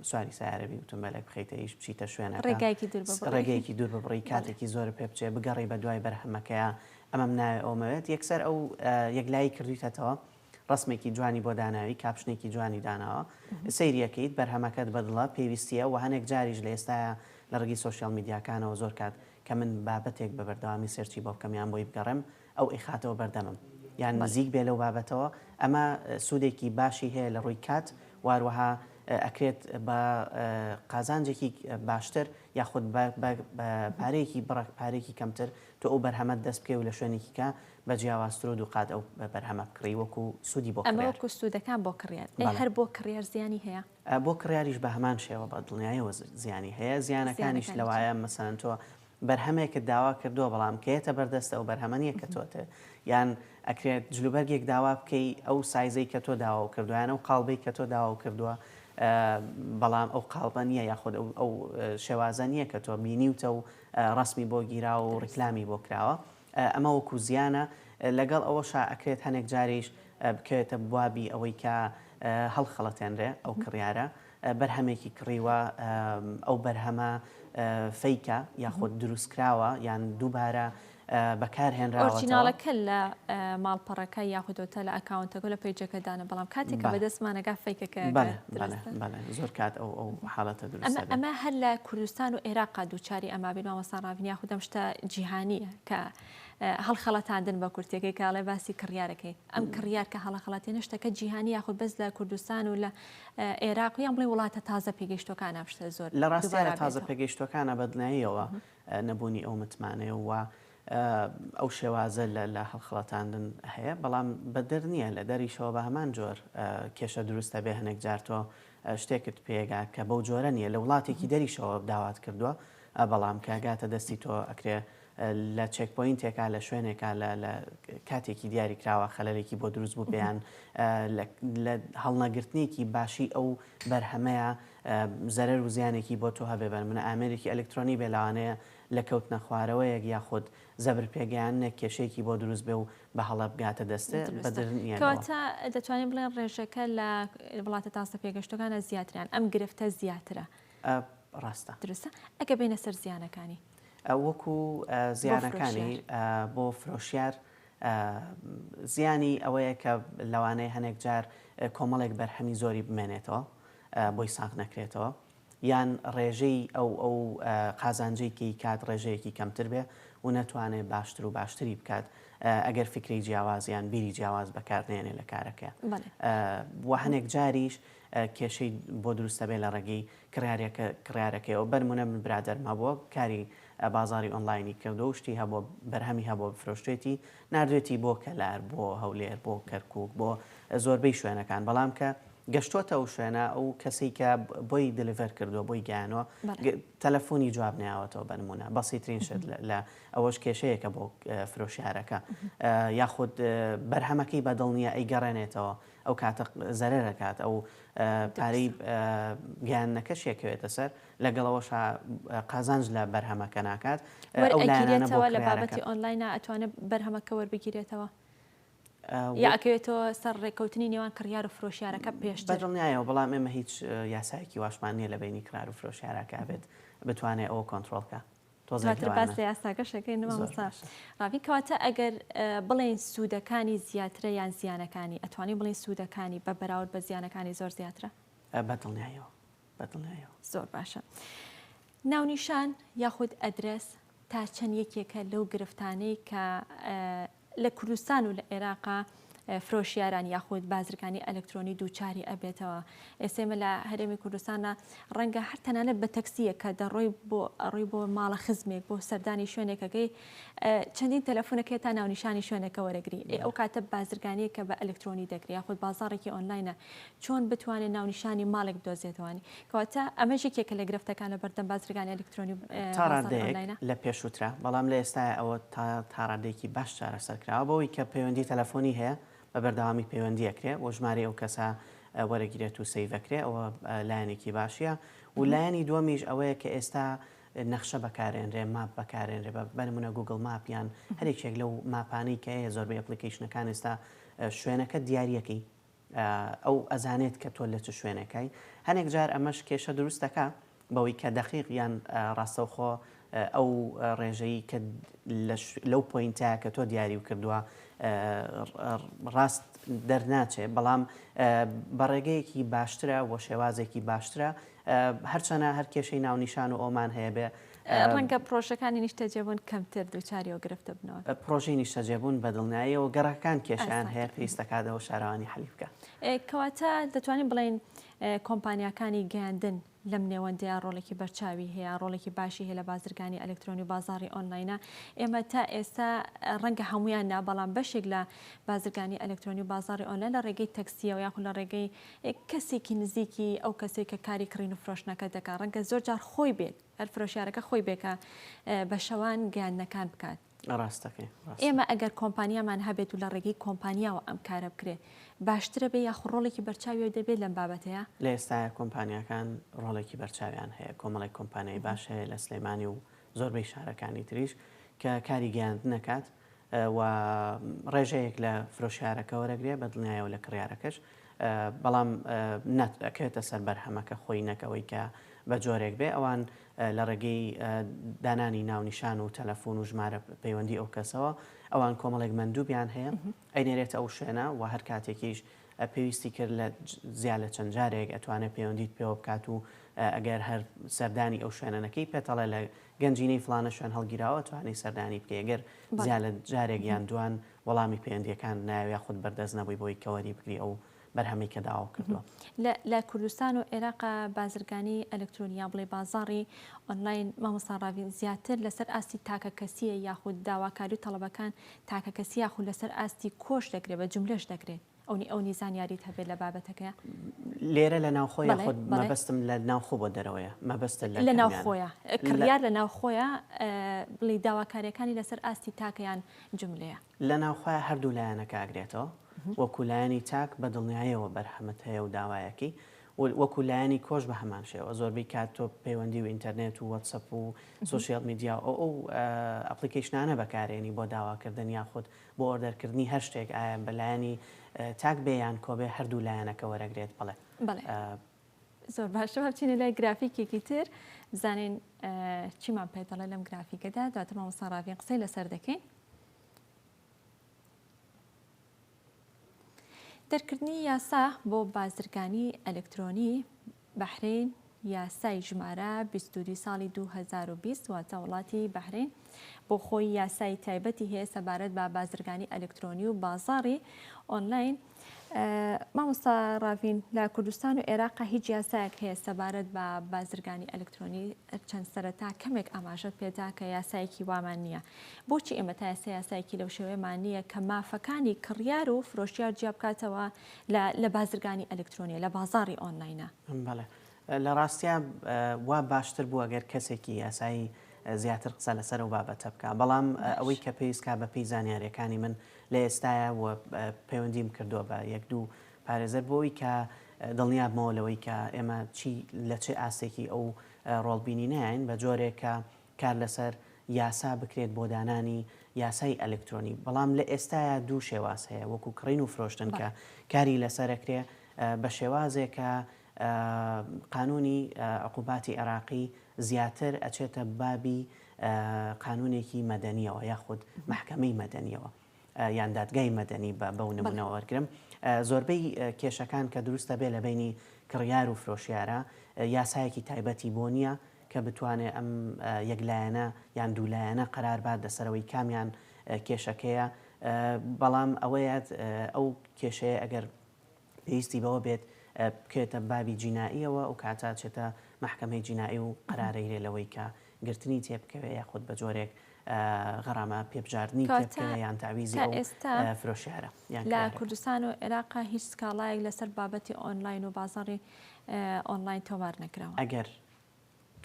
سواری سیارەبی وتمبەلێک بخەیتە هیچ بچیتە شوێنەکە ڕێگەیەکی دوور ببڕی کاتێکی زۆر پێ بچێ بگەڕی بە دوای بەرهەمەکەیە ئەمەم ناوێت ئەومەوێت یەکسەر ئەو یەکلایی کردویتەوە ڕسمێکی جوانی بۆ داناوی کاپشنێکی جوانی داناوە سەیریەکەیت بەرهەمەکەت بەدڵە پێویستیە و هەنێک جاریش لە ئێستاە لە ڕێگەی سۆشیال میدیاکانەوە زۆر کات کە من بابەتێک بە بەردەوامی سێرچی بۆ بکەمیان بۆی بگەڕم ئەو ئیخاتەوە بەردەمم یان نزیک بێ لەو بابەتەوە ئەمە سوودێکی باشی هەیە لە ڕووی کات واروەها ئەکرێت بە قازانجێکی باشتر یاخود پارەیەکی پارێکی کەمتر تۆ ئەو بەرهەمەت دەست بکەی و لە شوێنێکی کە بە جیاوازتر و دووقات ئەو بەرهەمە بکڕی وەکو سوودی بۆ ئەمە وەکو سوودەکان بۆ کڕیار هەر بۆ کڕیار زیانی هەیە بۆ کڕیاریش بە هەمان شێوە بە دڵنیاییەوە زیانی هەیە زیانەکانیش لەوایە مەسەن تۆ بەرهەمێکت داوا کردووە بەڵام کێتە بەردەستە ئەو بەرهەمەنیە کە تۆتە یان ئەکرێت جلوبەرگێک داوا بکەی ئەو سایزەی کە تۆ داوا و کردویانە و قاڵبەی کە تۆ داوا و کردووە بەڵام ئەو قاڵبە نییە یاخود ئەو شێوازە نییە کە تۆ بینیوتە و ڕسمی بۆ گیرا و ڕیکلامی بۆ کراوە ئەمە وەکو زیانە لەگەڵ ئەوەشا ئەکرێت هەنێک جاریش بکەوێتە بوابی ئەوەی کە هەڵخەڵەتێنرێ ئەو کڕیارە بەرهەمێکی کڕیوە ئەو بەرهەمە فەیکە یاخود دروستکراوە یان دووبارە بەکارهێنراوە ئۆرجیناڵەکە لە ماڵپەڕەکە یاخودۆتە لە ئەکاونتەکە لە پێیجەکەدانە بەڵام کاتێککە بەدەستمانەگا فەیکەکە زۆر کات ئەو حاڵەتە دروست ئەمە هەر لە کوردستان و عێراقا دووچاری ئەما بین مامەساڕاوین یاخودەم شتە جیهانیە کە هەڵخەڵەتاندن بە کورتەکەی کاڵێ باسی کڕیارەکەی ئەم کڕیار کە هەڵەخەڵاتێنە شتەکە جیهانی یاخود بەس لە کوردستان و لە عێراق یان بڵێ وڵاتە تازە پێگەیشتەکانە شتە زۆر لە ڕاستیە تازە پێگەیشتەکانە بەدڵنیاییەوە نەبوونی ئەو متمانەیە و ئەو شێوازە لە هەڵخەڵەتاندن هەیە بەڵام بەدەر نییە لە دەریشەوە بە هەمان جۆر کێشە دروستە بێ هەنێک جارتۆ شتێکت پێگا کە بەو جۆرە نیە لە وڵاتێکی دەریشەوە داوات کردووە بەڵام کاگاتە دەستی تۆ ئەکرێ لە چێکپۆینتێکا لە شوێنێکا لە کاتێکی دیاری کراوە خەلەلێکی بۆ دروست بوو پێیان لە هەڵنەگرتنێکی باشی ئەو بەرهەمەیە زەرەر و زیانێکی بۆ تۆ هەبێ بەر منە ئامێرێکی ئەلکترۆنی بێلاوانەیە لە کەوتنە خوارەوەیەک یاخود زەبر پێگەیانە کێشەیەکی بۆ دروست بێ و بە هەڵە بگاتە دەستێ کەواتە دەتوانین بڵێن ڕێژەکە لە وڵاتە تازە پێگەشتەکانە زیاتریان ئەم گرفتە زیاترە ڕاستە درستە ئەگە بینە سەر زیانەکانی وەکو زیانەکانی بۆ فرۆشیار زیانی ئەوەیە کە لەوانەیە هەنێک جار کۆمەڵێک بەرهەمی زۆری بمێنێتەوە بۆی ساغ نەکرێتەوە یان ڕێژەی ئەو قازانجێکی کات ڕێژەیەکی کەمتر بێ و نەتوانێت باشتر و باشتری بکات ئەگەر فکری جیاوازیان بیری جیاواز بەکارنێنێ لە کارەکە و هەنێک جاریش کێشەی بۆ دروستە بێ لە ڕێگەی کڕارەکەیەوە بەرمونە من برادەرمە بووە کاری بازاری ئۆنلاینی کردو و شتی هەبوو بەرهەمی هەبوو فرۆشتێتی نردوێتی بۆ کەلار بۆ هەولێر بۆ کەرکووک بۆ زۆربەی شوێنەکان بەڵام کە گەشتۆتە ئەو شوێنە ئەو کەسی کە بۆی دلیڤەر کردووە بۆی گیانەوە تەلەفۆنی جواب ناوەتەوە بەنمونە بەسیترین شت لە ئەوەش کێشەیەکە بۆ فرۆشیارەکە یاخود بەرهەمەکەی بەدڵ نییە ئەی گەڕێنێتەوە ئەو کاتە زەرەرەکات ئەو پارەی گیانەکەشێکەوێتە سەر لەگەڵەوەش قازانج لە بەرهەمەکە ناکات ئەو لایەنانە لە بابەتی ئۆنلاینە ئەتوانێت بەرهەمەکە وەربگیرێتەوە یا ئەکەوێتەوە سەر ڕێکەوتنی نێوان کڕیار و فرۆشیارەکە پێشتر بەدڵنیایەوە بەڵام ئێمە هیچ یاسایەکی واشمان نییە لە بینی کرار و فرۆشیارەکە بێت بتوانێت ئەوە کۆنتترۆلکە دواتر باس لە یاساکەشەکەی نمامەسا ڕاوی کەواتە ئەگەر بڵێن سوودەکانی زیاترە یان زیانەکانی ئەتوانی بڵێن سوودەکانی بە بەراورد بە زیانەکانی زۆر زیاترە بەدڵنیایەوە زۆر باشە ناونیشان یاخود ئەدرس تا چەند یەکێکە لەو گرفتانەی کە لە کوردستان و لە عێراقا فرۆشیاران یاخود بازرگانی ئەلکترۆنی دووچاری ئەبێتەوە ئێسێمە لە هەرێمی کوردستانە ڕەنگە هەر تەنانەت بە تەکسیە کە دەڕۆی بۆ ماڵە خزمێک بۆ سەردانی شوێنێکەکەی چەندین تەلەفۆنەکەی تا ناونیشانی شوێنەکە وەرەگری ئەو کاتە بازرگانیە کە بە ئەلکترۆنی دەگری یاخود بازاڕێکی ئۆنلاینە چۆن بتوانێت ناونیشانی ماڵێک بدۆزێتەوەنی کەواتە ئەمەش یەکێکە لە گرفتەکانە بەردەم بازرگانی ئەلکترۆنی تاڕادەیەک لە پێشووترە بەڵام لە ئێستا ئەوە تاڕادێکی باش چارەسەرکراوە بەوەی کە پەیوەندی تەلەفۆنی هەیە بە بەردەوامی پەیوەندیەکرێ و ژمارە ئەو کەسە وەرەگیرێت و سەیڤەکرێ ئەوە لایەنێکی باشیە و لایەنی دووەمیش ئەوەیە کە ئێستا نەخشە بەکارێنرێ ماپ بەکارێنرێ بە نمونە گوگڵ ماپیان هەرێکێک لەو ماپانەی کە هەیە زۆربەی ئەپلیکیشنەکان ئێستا شوێنەکە دیاریەکەی ئەو ئەزانێت کە تۆ لە چ شوێنەکەی هەنێک جار ئەمەش کێشە دروستەکە بەوەی کە دەقیق یان ڕاستەوخۆ ئەو ڕێژەی کە لەو پۆینتە کە تۆ دیاری و کردووە ڕاست دەرناچێت بەڵام بەڕێگەیەکی باشترە و شێوازێکی باشترە هەرچەنە هەر کێشەی ناونیشان و ئۆمان هەیە بێ ڕەنگە پرۆژەکانی نیشتەجێبوون کەمتر دووچاریەوە گرفتە بنەوە پرۆژەی نیشتەجێبوون بەدڵنیاییەوە گەڕەکان کێشیان هەیە پێویستەکاتەوە شارەوانی حەلی بکە کەواتە دەتوانین بڵێن کۆمپانیەکانی گەیاندن لەم نێوەندەیە ڕۆڵێکی بەرچاوی هەیە ڕۆڵێکی باشی هەیە لە بازرگانی ئەلکترۆنی و بازاڕی ئۆنلاینە ئێمە تا ئێستا ڕەنگە هەمویان نا بەڵام بەشێک لە بازرگانی ئەلکترۆنی و بازاڕی ئۆنلاین لە ڕێگەی تەکسیەوە یاخود لە ڕێگەی کەسێکی نزیکی ئەو کەسێک کە کاری کڕین و فرۆشتنەکە دەکات ڕەنگە زۆر جار خۆی بێت هەر فرۆشیارەکە خۆی بێکە بە شەوان گەیاندنەکان بکات ڕاستەکەی ئێمە ئەگەر کۆمپانیامان هەبێت و لە ڕێگەی کۆمپانیاوە ئەم کارە بکرێ باشترە بێ یا ڕۆڵێکی بەرچاوی دەبێت لەم بابەتەیە لە ئێستاە کۆمپانیەکان ڕۆڵێکی بەرچاویان هەیە کۆمەڵی کۆمپانیای باش هەیە لە سلێمانی و زۆربەی شارەکانی تریش کە کاری گەیاندن نەکات و ڕێژەیەک لە فرۆشیارەکە وەرەگرێ بە دڵنیایەوە لە کڕیارەکەش بەڵام ئەکەوێتە سەر بەرهەمەکە خۆی نەکەوەی کە بە جۆرێک بێ ئەوان لە ڕێگەی دانانی ناونیشان و تەلەفۆن و ژمارە پەیوەندی ئەو کەسەوە ئەوان کۆمەڵێک مندووبیان هەیە ئەینێرێت ئەو شوێنە و هەر کاتێکیش پێویستی کرد لە زیاد لە چەند جارێک ئەتوانێت پەیوەندیت پێوە بکات و ئەگەر هەر سەردانی ئەو شوێنەکەی پێتەڵێ لە گەنجینەی فلانە شوێن هەڵگیراوە توانانی سەردانی بکە ئەگەر زیاد لە جارێک یان دوان وەڵامی پەیوەندیەکان ناوێ خودت بەردەست نەبووی بۆی کەوەری بکری ئەو بەرهەمی کە داوا کردووە لە کوردستان و عێراقا بازرگانی ئەلکترۆنیا بڵێ بازاڕی ئۆنلاین مامۆستا ڕاوین زیاتر لەسەر ئاستی تاکە کەسیە یاخود داواکاری و تەڵەبەکان تاکە کەسی یاخود لەسەر ئاستی کۆش دەکرێت بە جملەش دەکرێت ئەو نیزانیاریت هەبێت لە بابەتەکەیە لێرە لە ناوخۆیە خۆت مەبەستم لە ناوخۆ بۆ دەرەوەیە مەبەستە لە ناوخۆیە کڕیار لە ناوخۆیە بڵێ داواکاریەکانی لەسەر ئاستی تاکەیان جملەیە لە ناوخۆیە هەردوو لایەنەکە ئاگرێتەوە وەکولایانی تاک بە دڵنیاییەوە بەرهەمت هەیە و داوایەکی وەکولایانی کۆش بە هەمان شێوە زۆربەی کات تۆ پەیوەندی و ئینتەرنێت و وەتسەپ و سوسیال میدیا ئەو ئەپلیکیشنانە بەکارێنی بۆ داواکردن یاخود بۆ ئۆردەرکردنی هەر شتێک ئایا بەلایانی تاک بێیان کۆبێ هەردوو لایەنەکە وەرەگرێت بڵێ زۆر باشە بچینە لای گرافیکێکی تر بزانین چیمان پێدەڵێ لەم گرافیکەدا دواتر مامۆستا ڕاوین قسەی لەسەر دەکەین دەرکردنی یاسا بۆ بازرگانی ئەلکترۆنی بەحرین یاسای ژمارە 22 ساڵی 2020 واتە وڵاتی بەحرین بۆ خۆی یاسای تایبەتی هەیە سەبارەت بە بازرگانی ئەلکترۆنی و بازاڕی ئۆنلاین مامۆستا ڕاوین لە کوردستان و عێراقا هیچ یاسایەک هەیە سەبارەت بە بازرگانی ئەلکترۆنی چەند سەرەتا کەمێک ئاماژەت پێدا کە یاسایەکی وامان نییە بۆچی ئێمە تا ئێستا یاسایەکی لەو شێوەیەمان نییە کە مافەکانی کڕیار و فرۆشیار جیا بکاتەوە لە بازرگانی ئەلکترۆنیە لە بازاڕی ئۆنلاینە بەڵێ لە ڕاستیە وا باشتر بوو ئەگەر کەسێکی یاسایی زیاتر قسە لەسەر و بابەتە بکە بەڵام ئەوەی کە پێویستکە بە پێی زانیاریەکانی من لە ئێستاە و پەیوەندیم کردووە بە یەک دوو پارێزەر بۆی کە دڵنیابمەوە لەوەی کە ئێمە لە چه ئاستێکی ئەو ڕۆڵبینی نایین بە جۆرێک کە کار لەسەر یاسا بکرێت بۆ دانانی یاسای ئەلکترۆنی بەڵام لە ئێستاە دوو شێواز هەیە وەکو کڕین و فرۆشتن کە کاری لەسەرەکرێ بە شێوازێک کە قانونی عقوباتی عێراقی زیاتر ئەچێتە بابی قانونێکی مەدەنیەوە یاخود محکەمەی مەدەنیەوە یان دادگای مەدەنی بەو نمونەوە وەرگرم زۆربەی کێشەکان کە دروستە بێ لە بینی کڕیار و فرۆشیارە یاسایەکی تایبەتی بۆ نییە کە بتوانێت ئەم یەکلایەنە یان دوولایەنە قەرار بات لەسەرەوەی کامیان کێشەکەیە بەڵام ئەوەیە ئەو کێشەیە ئەگەر پێویستی بەوە بێت بکێتە بابی جیناییەوە و کاتا چێتە محکەمەی جینایی و قەرارەیرێ لەوەی کە گرتنی تێبکەوێ یاخود بە جۆرێک غەرامە پێبژاردننی تێبکەوێ یان تاویزی ئەو فرۆشیارە لە کوردستان و عێراقا هیچ سکاڵایەک لەسەر بابەتی ئۆنلاین و بازاڕی ئۆنلاین تۆمار نەکراوە. ئەگەر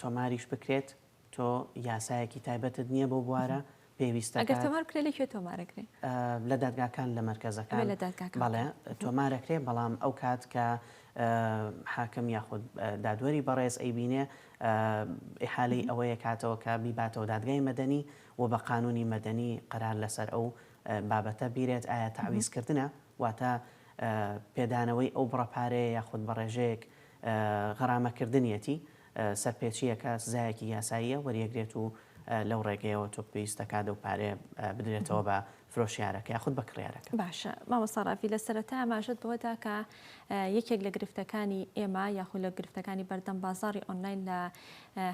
تۆماریش بکرێت تۆ یاسایەکی تایبەتت نییە بۆ بوارە پێویستە ئەگەر تۆمار کرێ لە کوێ تۆمارەکرێ لە دادگاکان لە مەرکەزەکان بەڵێ تۆمارەکرێ بەڵام ئەو کات کە حاکم یاخود دادوەری بەڕێز ئەیبینێ ئیحالەی ئەوەیە کاتەوە کە بیباتەوە دادگای مەدەنی و بە قانونی مەدەنی قەرار لەسەر ئەو بابەتە بیرێت ئایا تعویزکردنە واتە پێدانەوەی ئەو بڕەپارەیە یاخود بە ڕێژەیەک غەرامەکردنیەتی سەرپێچیەکە سزایەکی یاساییە وەریەگرێت و لەو ڕێگەیەوە تۆ پێویستەکات و پارێ بدرێتەوە بە فرۆشیارەکە یاخود بە کڕیارەکە. باشە مامۆستا ڕافی لە سەرەتا ئاماژەت بەوەدا کە یەکێک لە گرفتەکانی ئێمە یاخود لە گرفتەکانی بەردەم بازاڕی ئۆنلاین لە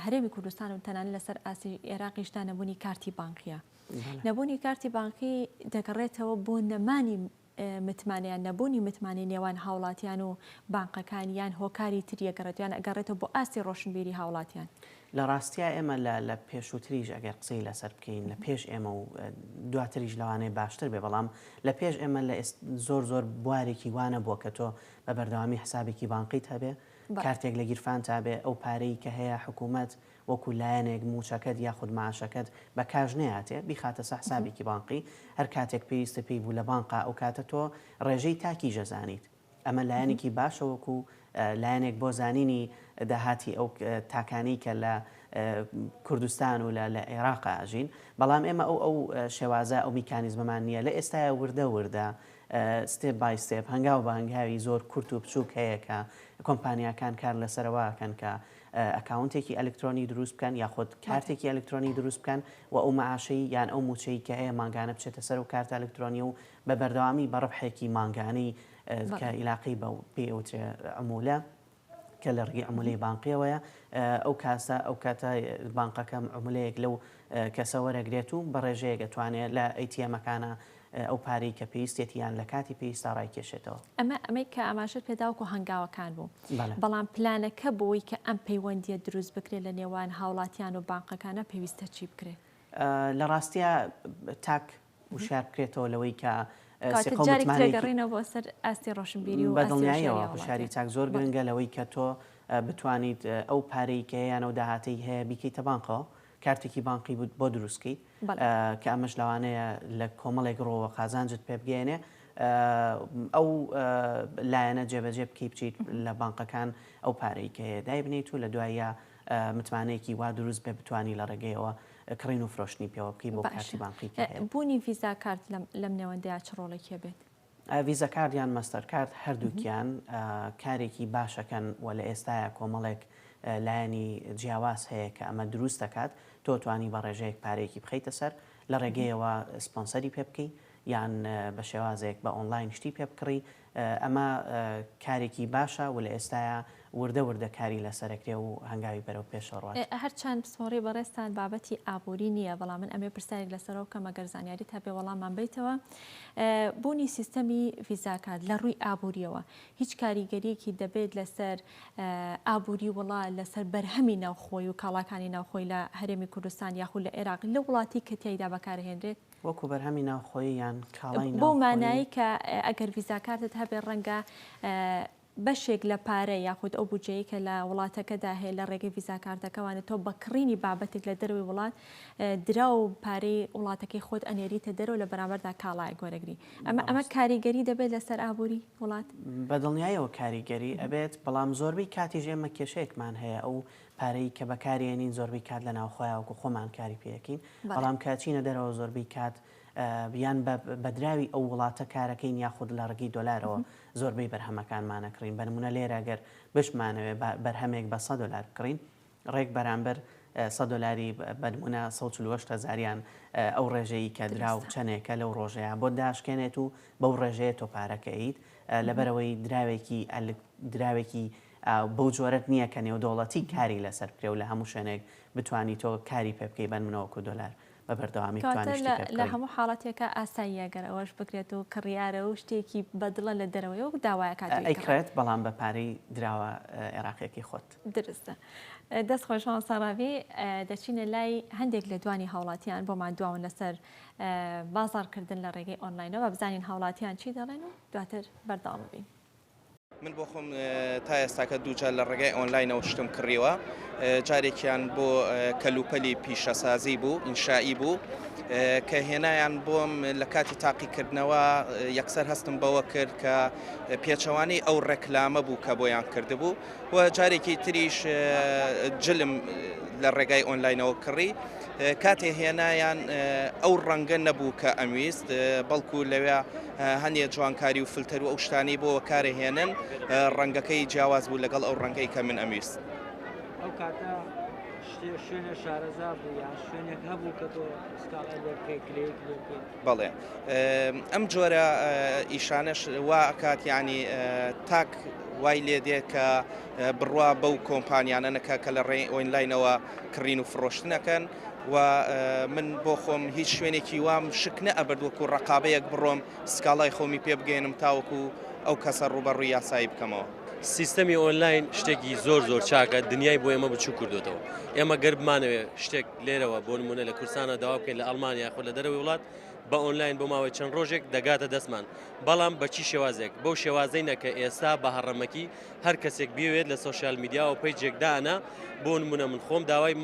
هەرێمی کوردستان و تەنانەت لەسەر ئاسی عێراقیشدا نەبوونی کارتی بانکیە. نەبوونی کارتی بانکی دەگەڕێتەوە بۆ نەمانی متمانیان نەبوونی متمانی نێوان هاوڵاتیان و بانقەکانیان هۆکاری تریەگەڕێتیان ئەگەڕێتەوە بۆ ئاستی ڕۆشنبیری هاوڵاتیان. لە ڕاستیە ئێمە لە پێشووتریش ئەگەر قسەی لەسەر بکەین لە پێش ئێمە و دواتریش لەوانەیە باشتر بێ بەڵام لە پێش ئێمە لە زۆر بوارێکی وانە بووە کە تۆ بە بەردەوامی حسابێکی بانقیت هەبێ کارتێک لە گیرفان تابێ ئەو پارەی کە هەیە حکوومەت وەکو لایەنێک موچەکەت یاخود معاشەکەت بە کاژ نەهاتێ بیخاتە سە حسابێکی بانقی هەر کاتێک پێویستە پێی بوو لە بانقا ئەو کاتە تۆ ڕێژەی تاکی ژەزانیت ئەمە لایەنێکی باشە وەکو لایەنێک بۆ زانینی داهاتی ئەو تاکانی کە لە کوردستان و لە عێراق ئاژین بەڵام ئێمە ئەو شێوازە ئەو میکانیزمەمان نییە لە ئێستاە وردە ستێپ بای ستێپ هەنگاو بە هەنگاوی زۆر کورت و بچووک هەیە کە کۆمپانیاکان کار لەسەرەوەکەن کە ئەکاونتێکی ئەلکترۆنی دروست بکەن یاخود کارتێکی ئەلکترۆنی دروست بکەن و ئەو معاشەی یان ئەو موچەی کە هەیە ماگانە بچێتە سەر و کارتە ئەلکترۆنی و بە بەردەوامی بە ڕەبحێکی ماگانەی کە عیلاقی بە پێوترێ ئەمولە کە لە ڕگەی عمولەی بانقیەوەیە ئەو کاسە ئەو کاتە بانقەکەم عمولەیەک لەو کەسە وەرەگرێت و بە ڕێژەیە دەتوانێت لە ئەیتیەمەکانە ئەو پارەی کە پێویستێتیان لە کاتی پێویستا ڕایکێشێتەوە. ئەمەی کە ئاماژەت پێداوکو هەنگاوەکان بوو بەڵام پلانەکە بۆی کە ئەم پەیوەندیە دروست بکرێت لە نێوان هاوڵاتیان و بانقەکانە پێویستە چی بکرێت؟ لە ڕاستیە تاک وشار بکرێتەوە لەوەی کە جارێکگەڕینەوە بۆ سەر ئاستی ڕۆشنبیری و بەدڵنیاییەوە هوشاری چاک زۆر گرنگە لەوەی کە تۆ بتوانیت ئەو پارەی کە یانەوە داهاتەی هەیە بیکەیتە بانقەوە کارتێکی بانقی بۆ دروستکەیت کە ئەمەش لەوانەیە لە کۆمەڵێک ڕۆوە قازانجت پێ بگەێنێ ئەو لایەنە جێبەجێ بکەی بچیت لە بانقەکان ئەو پارەی کە هەیە دای بنیت و لە دوایە متمانەیەکی وا دروست بێ بتوانی لە ڕێگەیەوە کڕین و فرۆشتنی پێوە بکەی بۆ کارتی بانقی بوونی ویزا کارت لەم نێوەندەیە چ ڕۆڵێکی بێت؟ ویزا کارد یان مەستەر کارت هەردووکیان کارێکی باشەکەن و لە ئێستاە کۆمەڵێک لایەنی جیاواز هەیە کە ئەمە دروست دەکات تۆ توانی بە ڕێژەیەک پارێکی بخەیتە سەر لە ڕێگەیەوە سپۆنسەری پێ بکەی یان بە شێوازێک بە ئۆنلاین شتی پێ بکڕی ئەمە کارێکی باشە و لە ئێستاە وردە کاری لەسەرەکرێ و هەنگاوی بەرەو پێشەڕات هەرچەند پسۆڕی بەڕێستان بابەتی ئابووری نییە بەڵام من ئەمێ پرسیارێک لەسەرەوە کە مەگەر زانیاری تا بێ وەڵاممان بیتەوە بوونی سیستەمی ڤیزاکات لە ڕووی ئابووریەوە هیچ کاریگەریەکی دەبێت لەسەر ئابووری وڵات لەسەر بەرهەمی ناوخۆی و کاڵاکانی ناوخۆی لە هەرێمی کوردستان یاخود لە عێراق لە وڵاتی کە تیایدا بەکارهێنرێت وەکو بەرهەمی ناوخۆی یان کاڵای بۆ مانایی کە ئەگەر ڤیزاکارتت هەبێ ڕەنگە بەشێک لە پارە یاخود ئەو بودجەیە کە لە وڵاتەکەدا هەیە لە ڕێگەی ڤیزا کارتەکەوانێت تۆ بەکڕینی بابەتێک لە دەروی وڵات درا و پارەی وڵاتەکەی خۆت ئەنێریتە دەرەوە لە بەرامبەردا کاڵایە گۆرەگری ئەمە کاریگەری دەبێت لەسەر ئابووری وڵات بەدڵنیایەوە کاریگەری ئەبێت بەڵام زۆربەی کاتی ژێمە کێشەیەکمان هەیە ئەو پارەی کە بەکارێنین زۆربەی کات لە ناوخۆیاوەکو خۆمان کاری پێەکەین بەڵام کاچینە دەرەوە زۆربەی کات بیان بەدراوی ئەو وڵاتە کارەکەین یاخود لە ڕگەی دۆلارەوە زۆربەی بەرهەمەکانمانەکڕین بنمونە لێرە گەر بشمانەوێ بەرهەمێک بە $100 کڕین ڕێک بەرامبەر $100 بنمونە 148,000 ئەو ڕێژەیە کە درا و چەندێکە لەو ڕۆژەیە بۆ داشکێنێت و بەو ڕێژەیە تۆ پارەکەیت لەبەرەوەی دراوێکی بەو جۆرەت نییە کە نێودوڵەتی کاری لەسەر بکرێ و لە هەموو شوێنێک بتوانی تۆ کاری پێ بکەی بنمونەوەکو دۆلار بە بەردەوامی لە هەموو حاڵاتێکە ئاساییە گەر ئەوەش بکرێت و کڕیارە و شتێکی بەدڵە لە دەرەوەی و داوایە ئەیکرێت بەڵام بە پارەی دراوە عێراقیەکی خۆت درستە. دەست خۆشەوە ساڕاوی دەچینە لای هەندێک لە دوانی هاوڵاتیان بۆمان دواون لەسەر بازارکردن لە ڕێگەی ئۆنلاینەوە بزانین هاوڵاتیان چی دەڵێن و دواتر بەرداڵ بین. من بۆ خۆم تا ئێستاکە دووجار لە ڕێگەی ئۆنلاینەوە شتم کڕیوە جارێکیان بۆ کەلوپەلی پیشەسازی بوو ئینشایی بوو کە هێنایان بۆم لە کاتی تاقیکردنەوە یەکسەر هەستم بەوە کرد کە پێچەوانەی ئەو ڕێکلامە بوو کە بۆیان کردبوو و جارێکی تریش جلم لە ڕێگای ئۆنلاینەوە کڕی کاتێ هێنایان ئەو ڕەنگە نەبوو کە ئەمویست بەڵکو لەوێ هەندێک جوانکاری و فلتەر و ئەو شتانی بۆ کارهێنن ڕەنگەکەی جیاواز بوو لەگەڵ ئەو ڕەنگەی کە من ئەمویست. ئەو کاتە شوێنە شارەزا بوو یان شوێنێک هەبوو کە تۆ سکاڵای لێ بکەی کلێک لێ بکەیت؟ بەڵێ ئەم جۆرە ئیشانەش وا ئەکات یعنی تاک وای لێ دێ کە بڕوا بەو کۆمپانیانە نەکە کە لە ڕێی ئۆنلاینەوە کڕین و فرۆشتنەکەن و من بۆ خۆم هیچ شوێنێکی وام شک نەئەبرد وەکو ڕقابەیەک بڕۆم سکاڵای خۆمی پێ بگەێنم تاوەکو ئەو کەسە ڕوبەڕووی یاسایی بکەمەوە. سیستەمی ئۆنلاین شتێکی زۆر چاکە دنیای بۆ ئێمە بچوو کردوێتەوە ئێمە گەر بمانەوێ شتێک لێرەوە بۆ نمونە لە کورسانە داوا بکەین لە ئەڵمانیا خۆ لە دەرەوەی وڵات بە ئۆنلاین بۆ ماوەی چەند ڕۆژێک دەگاتە دەستمان بەڵام بەچی شێوازێک بەو شێوازەی نەکە ئێستا بە هەڕەمەکی هەر کەسێک بێوێت لە سۆشیال میدیا و پەیجێکدانە بۆ نمونە من خۆم داوای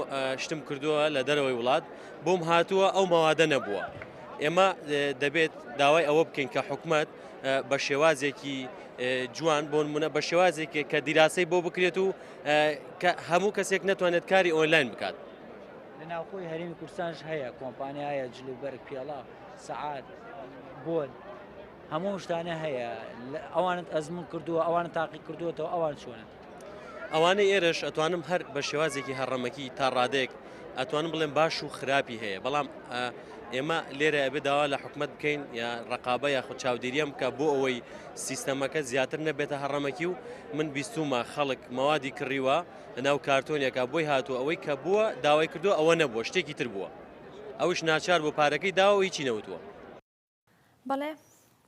شتم کردووە لە دەرەوەی وڵات بۆم هاتووە ئەو مەوادە نەبووە ئێمە دەبێت داوای ئەوە بکەین کە حکومەت بە شێوازێکی جوان بۆ نمونە بە شێوازێکی کە دیراسی بۆ بکرێت و کە هەموو کەسێک نەتوانێت کاری ئۆنلاین بکات. لە ناوخۆی هەرێمی کوردستانش هەیە کۆمپانیایە جلوبەرگ پێڵا سەعات بۆن هەموو شتانە هەیە ئەوانت ئەزمون کردووە ئەوانە تاقی کردووەتەوە ئەوان چۆنن ئەوانەی ئێرش ئەتوانم هەر بە شێوازێکی هەڕەمەکی تا ڕادێک ئەتوانم بڵێم باش و خراپی هەیە بەڵام ئێمە لێرە ئەبێ داوا لە حکومەت بکەین یا ڕقابە یاخود چاودێریەم کە بۆ ئەوەی سیستەمەکە زیاتر نەبێتە هەڕەمەکی و من بیستومە خەڵک مەوادی کڕیوە لەناو کارتۆنێکە بۆی هاتووە ئەوەی کە بووە داوای کردو ئەوە نەبووە شتێکی تر بووە ئەوش ناچار بۆ پارەکەی داوە هیچی نەوتووە. بەڵێ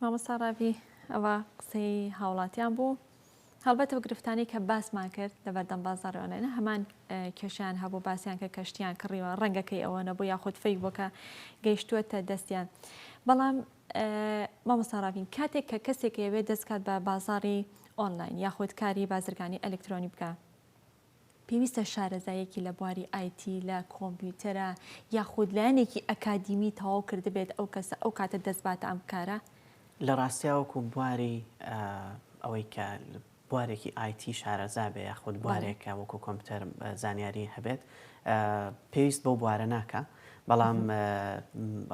مامۆستا ڕاوی ئەوە قسەی هاوڵاتیان بوو هەڵبەتەوە گرفتانی کە باسمان کرد لە بەردەم بازاڕێوانێنە هەمان کێشیان هەبوو باسییان کە کەشتیان کڕیوە ڕەنگەکەی ئەوە نەبوو یاخود فەیک بۆکە گەیشتووەتە دەستیان بەڵام مامۆستا ڕاوین کاتێک کە کەسێک ئەوێ دەستکات بە بازاڕی ئۆنلاین یاخود کاری بازرگانی ئەلکترۆنی بکە پێویستە شارەزایەکی لە بواری ئایتی لە کۆمپیوتەرە یاخود لایەنێکی ئەکادیمی تەواو کردبێت ئەو کەسە ئەو کاتە دەستباتە ئەم کارە لە ڕاستیاوەکو بواری ئەوەی کە بوارێکی ئایتی شارەزا بێ یاخود بوارێکە وەکو کۆمپیوتەر زانیاری هەبێت پێویست بەو بوارە ناکە بەڵام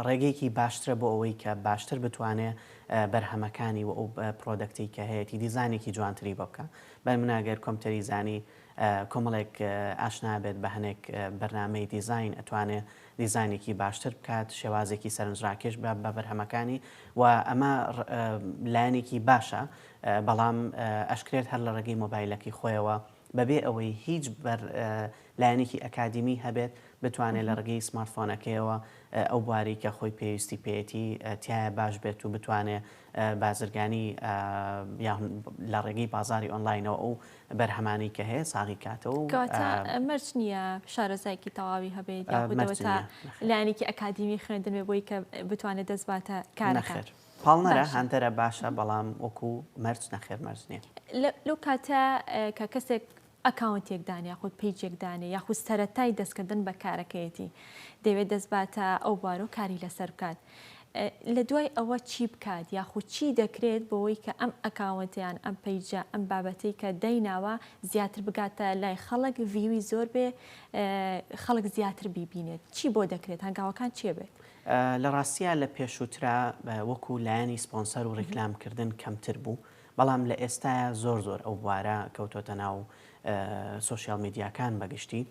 ڕێگەیەکی باشترە بۆ ئەوەی کە باشتر بتوانێت بەرهەمەکانی و ئەو پرۆدەکتی کە هەیەی دیزانێکی جوانتری بۆ بکە بەمناگەر کۆمپیوتەری زانی کۆمەڵێک ئاشنا بێت بە هەنێک بەرنامەی دیزاین ئەتوانێت دیزانێکی باشتر بکات شێوازێکی سەرنجڕاکێش بە بەرهەمەکانی و ئەمە لایەنێکی باشە بەڵام ئەشکرێت هەر لە ڕێگەی مۆبایلەکەی خۆیەوە بەبێ ئەوەی هیچ لایەنێکی ئەکادیمی هەبێت بتوانێت لە ڕێگەی سمارتفۆنەکەیەوە ئەو بواری کە خۆی پێویستی پێێتی تایە باش بێت و بتوانێت بازرگانی لە ڕێگەی بازاری ئۆنلاینەوە ئەو بەرهەمانی کە هەیە ساغی کاتەوە و مەرج نییە شارەزایکی تەواوی هەبێت یاخودەوە لایەنێکی ئەکادیمی خوێندن بێ بۆی کە بتوانێت دەست باتە کارەکە پاڵنەرە هەندەرە باشە بەڵام وەکو مەرج نەخێر مەرج نییە لەو کاتە کە کەسێک ئەکاونتێک دانێ یاخود پیجێک دانێ یاخود سەرەتای دەستکردن بە کارەکەیەتی دەوێت دەستباتە ئەو بوارە و کاری لەسەر بکات. لە دوای ئەوە چی بکات یاخود چی دەکرێت بۆەوەی کە ئەم ئەکاونتیان ئەم پیجە ئەم بابەتەی کە دەیناوە زیاتر بگاتە لای خەڵک ویوی زۆر بێ خەڵک زیاتر بیبینێت چی بۆ دەکرێت هەنگاوەکان چێ بێت؟ لە ڕاستیە لە پێشووترا وەکو لایەنی سپۆنسەر و ڕیکلامکردن کەمتر بوو بەڵام لە ئێستاە زۆر ئەو بوارە کەوتۆتە ناو سوۆسیال میدیاکان بەگشتی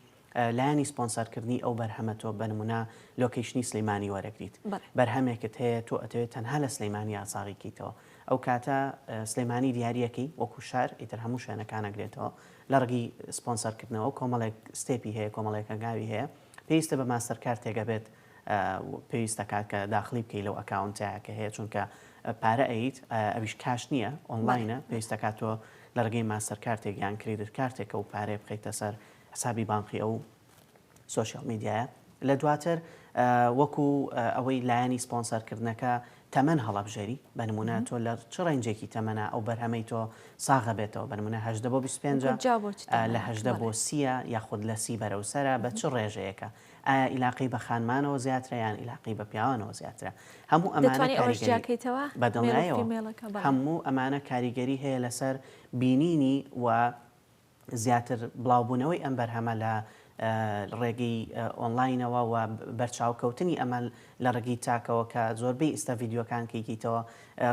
لایەنی سپۆنسەرکردنی ئەو بەرهەمەتۆ بەنمونە لۆکیشنی سلەیمانی وەرەگریت بەرهەمێکت هەیە تۆ ئەتەوێت تەنها لە سلەیمانی یاساغیکیتەوە ئەو کاتە سلەیمانی دیارەکەی وەکو شار ئیتر هەموو شوێنەکانەگرێتەوە لە ڕگی سپۆنسەرکردنەوە کۆمەڵێک ستێپی هەیە کۆمەڵێکە گاوی هەیە پێویستە بە ماستەرکارد تێگە بێت پێویستە کات کە داخلی بکەی لەو ئەکاونتەیە کە هەیە چونکە پارە ئەیت ئەویش کاش نییە ئۆنلاینە پێویستە کاتۆ لە ڕگەی ماستەرکارتێک یان کریدت کارتێکە و پارێ بخەیتە سەر حسابی بانقی ئەو سوۆسیال میدیایە لە دواتر وەکو ئەوەی لایەنی سپۆنسەرکردنەکە تەمەەن هەڵەبژێری بەنمونە تۆ لە چ ڕێنجێکی تەمەنە ئەو بەرهەمەی تۆ ساغە بێتەوە بەنمونە 18 بۆ 25 لە 18 بۆ 30 یاخود لە 30 بەرەوسەرە بە چ ڕێژەیەەکە ئایا ئیلاقی بە خانمانەوە زیاترە یان ئیلاقی بە پیاوانەوە زیاترە هەموو ئەمانە بەدڵنیایەوە هەموو ئەمانە کاریگەری هەیە لەسەر بینینی و زیاتر بڵاوبوونەوەی ئەم بەرهەمە لە ڕێگەی ئۆنلاینەوە و بەرچاوکەوتنی ئەمە لە ڕێگەی تاکەوە کە زۆربەی ئێستا ڤیددیوەکان کەیتەوە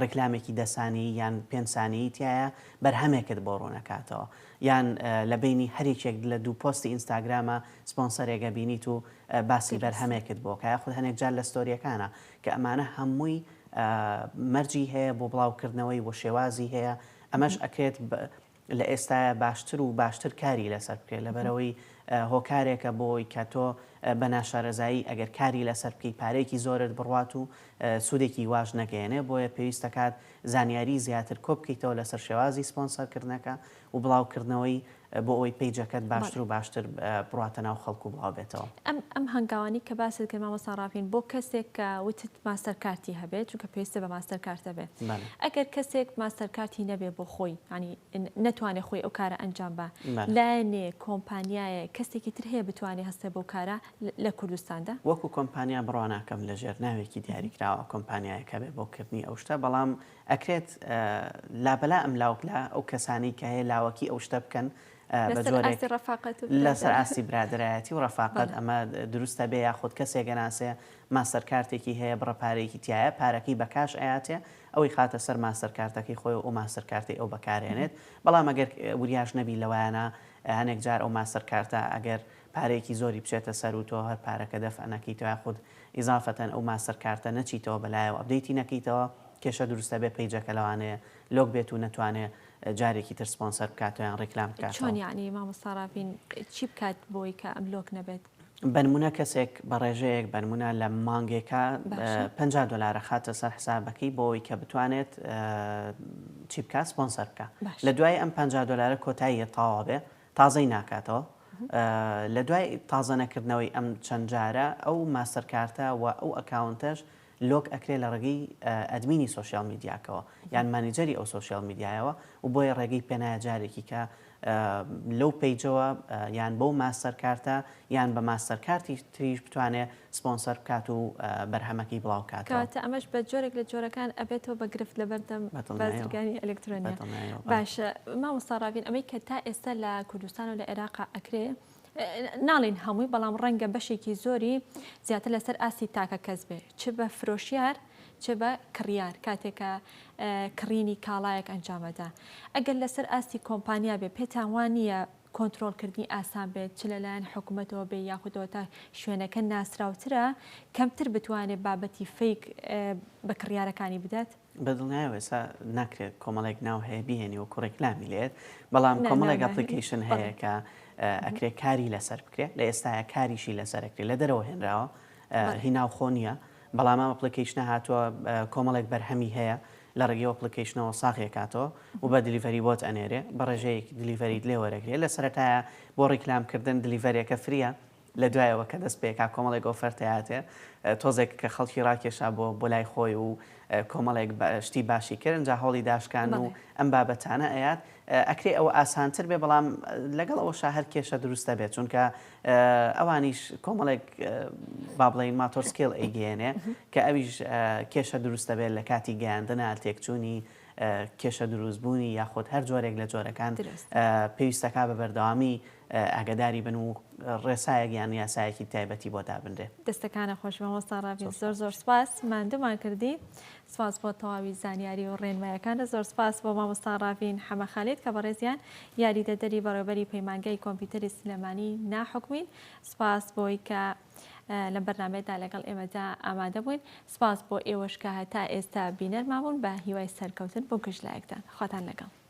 ڕێکلامێکی دەسانی یان پێنجسانی تایە بەرهەمێکت بۆ ڕۆنەکاتەوە یان لە بینی هەرێکێک لە دوو پۆستی ئینستاگرامە سپۆنسەرێگە بینیت و باسی بەرهەمێکت بۆ کە خود هەنێک جار لە ستۆریەکانە کە ئەمانە هەمووی مەرجی هەیە بۆ بڵاوکردنەوەی بۆ شێوازی هەیە ئەمەش ئەکرێت لە ئێستاە باشتر و باشتر کاری لەسەر بکرێت لەبەرەوەی هۆکارێکە بۆی کە تۆ بە ناشارەزایی ئەگەر کاری لەسەر بکەی پارێکی زۆرت بڕوات و سوودێکی واژ نەگەێنێ بۆیە پێویستەکات زانیاری زیاتر کۆ بکەیتەوە لەسەر شێوازی سپۆنسەرکردنەکە و بڵاوکردنەوەی بۆ ئەوی پیجەکەت باشتر و باشتر بڕاتە ناو خەڵکو بڵاو بێتەوە ئەم هەنگاوانی کە باست کرد مامۆستا ڕافین بۆ کەسێک کە وتت ماستەرکارتی هەبێت چونکە پێویستە بە ماستەرکارتە بێت ئەگەر کەسێک ماستەرکارتی نەبێ بۆ خۆی ینی نەتوانێت خۆی ئەو کارە ئەنجام بە لایەنێ کۆمپانیایە کەسێکی تر هەیە بتوانێت هەستێ بۆ کارە لە کوردستاندا وەکو کۆمپانیا بڕواناکەم لە ژێر ناوێکی دیاریکراوە کۆمپانیایەکە بێ بۆکردنی ئەو شتە بەڵام ئەکرێت لابەلا ئەم لاوکلا ئەو کەسانی کە هەیە لاوەکی ئو شتە بکەن لەسەر ئاسی برادایەتی و ڕەفاقەت ئەمە دروستە بێ یاخود کەسێکە ناسێ ماستەرکارتێکی هەیە بڕەپارێکی تایە پارەکەی بەکاش ئااتێ ئەوەی خاتە سەر ماستەرکارتەکەی خۆی و ماستەرکارتی ئەو بەکارێنێت بەڵام ئەگەر وریاش نەبی لەوایانە هەنێک جار ئەو ماستەرکارتە ئەگەر پارێکی زۆری بچێتە سەر و تۆ هەر پارەکە دەفەنەکەیتەوە خود ئیزافەتەن ئەو ماستەرکارتە نەچیتەوە بەلایەوە ئەبدەیتی نەکەیتەوە کێشە دروستە بێ پیجەکە لەوانەیە لۆک بێت و نەتوانێت جارێکی تر سپۆنسەر بکاتیان ڕێکلام بکات چۆن یعنی مامۆستا ڕافین چی بکات بۆی کە ئەم لۆک نەبێت بەنمونە کەسێک بە ڕێژەیەک بەنمونە لە مانگێکە $50 خاتە سەر حسابەکەی بۆەوەی کە بتوانێت چی بکات سپۆنسەر بکە لە دوای ئەم $50 کۆتاییە تاوا بێ تازەی ناکاتەوە لە دوای تازە نەکردنەوەی ئەم چەند جارە ئەو ماستەرکارتە و ئەو ئەکاونتەش لۆک ئەکرێ لە ڕێگەی ئەدمینی سوۆسیال میدیاکەوە یان مانیجەری ئەو سوۆسیال میدیایەوە و بۆیە ڕێگەی پێنایە جارێکی کە لەو پیجەوە یان بەو ماستەرکارتە یان بە ماستەرکارتی تریش بتوانێت سپۆنسەر بکات و بەرهەمەکەی بڵاو کاتە ئەمەش بە جۆرێک لە جۆرەکان ئەبێتەوە بە گرفت لە بەردەم بازرگانی ئەلکترۆنیا باشە مامۆستا ڕافین ئەمەی کە تا ئێستا لە کوردستان و لە عێراق ئەکرێ ناڵین هەمووی بەڵام ڕەنگە بەشێکی زۆری زیاتر لەسەر ئاسی تاکە کەس بێ چ بە فرۆشیار چ بە کڕیار کاتێکە کڕینی کاڵایەک ئەنجامەدا ئەگەر لەسەر ئاستی کۆمپانیا بێ پێتان وانە کۆنتترۆلکردنی ئاسان بێت چ لەلایەن حکوومەتەوە بێ یاخودەوە تا شوێنەکە ناسراوترە کەمتر بتوانێت بابەتی فیک بە کڕیارەکانی بدات بەدڵنیایەوە ئێستا ناکرێت کۆمەڵێک ناو هەیە بیهێنی و کوڕێکلامی لێت بەڵام کۆمەڵێک ئەپلیکیشن هەیە کە ئەکرێت کاری لەسەر بکرێت لە ئێستاە کاریشی لەسەرکرێت لە دەرەوە هێنراوە هیناو خۆ نییە بەڵام ئەم ئەپلیکیشنە هاتووە کۆمەڵێک بەرهەمی هەیە لە ڕێگەی ئەپلیکیشنەوە ساغێکاتەوە و بە دلیڤەری بۆت ئەنێرێ بە ڕێژەیەک دلیڤەریت لێ وەرەگرێت لە سەرەتایە بۆ ڕیکلامکردن دلیڤەرێکە فریە لە دوایەوە کە دەست پێکا کۆمەڵێک ئۆفەرتەیاتێ تۆزێک کە خەڵکی ڕاکێشا بۆ لای خۆی و کۆمەڵێک شتی باشی کردن جا هەڵی داشکان و ئەم بابەتانە ئەیات ئەکرێ ئەوە ئاسانتر بێ بەڵام لەگەڵ ئەوە هەر کێشە دروستە بێت چونکە ئەوانیش کۆمەڵێک با بڵێن ماتۆر سکێڵ ئەیگەێنێ کە ئەویش کێشە دروستە بێت لە کاتی گەیاندنە تێکچوونی کێشە دروستبوونی یاخۆت هەر جۆرێک لە جۆرەکان پێویستەکە بە بەردەوامی ئاگداری بن و ڕێسایەک یان یاسایەکی تایبەتی بۆ دابنرێ. دەستەکانە خۆش مامۆستا ڕاوین زۆر سپاس ماندومان کردی سپاس بۆ تەواوی زانیاری و ڕێنمایەکانە زۆر سپاس بۆ مامۆستا ڕاوین حەمە خالید کە بەڕێزیان یاریدەدەری بەڕێوەبەری پەیمانگەی کۆمپیوتەری سلێمانی ناحکومین سپاس بۆی کە لە بەرنامەیەدا لەگەڵ ئێمەدا ئامادە بووین سپاس بۆ ئێوەش کە هەتا ئێستا بینەرمابوون بە هیوای سەرکەوتن بۆ گشت لایەکتان خواتان لەگەڵ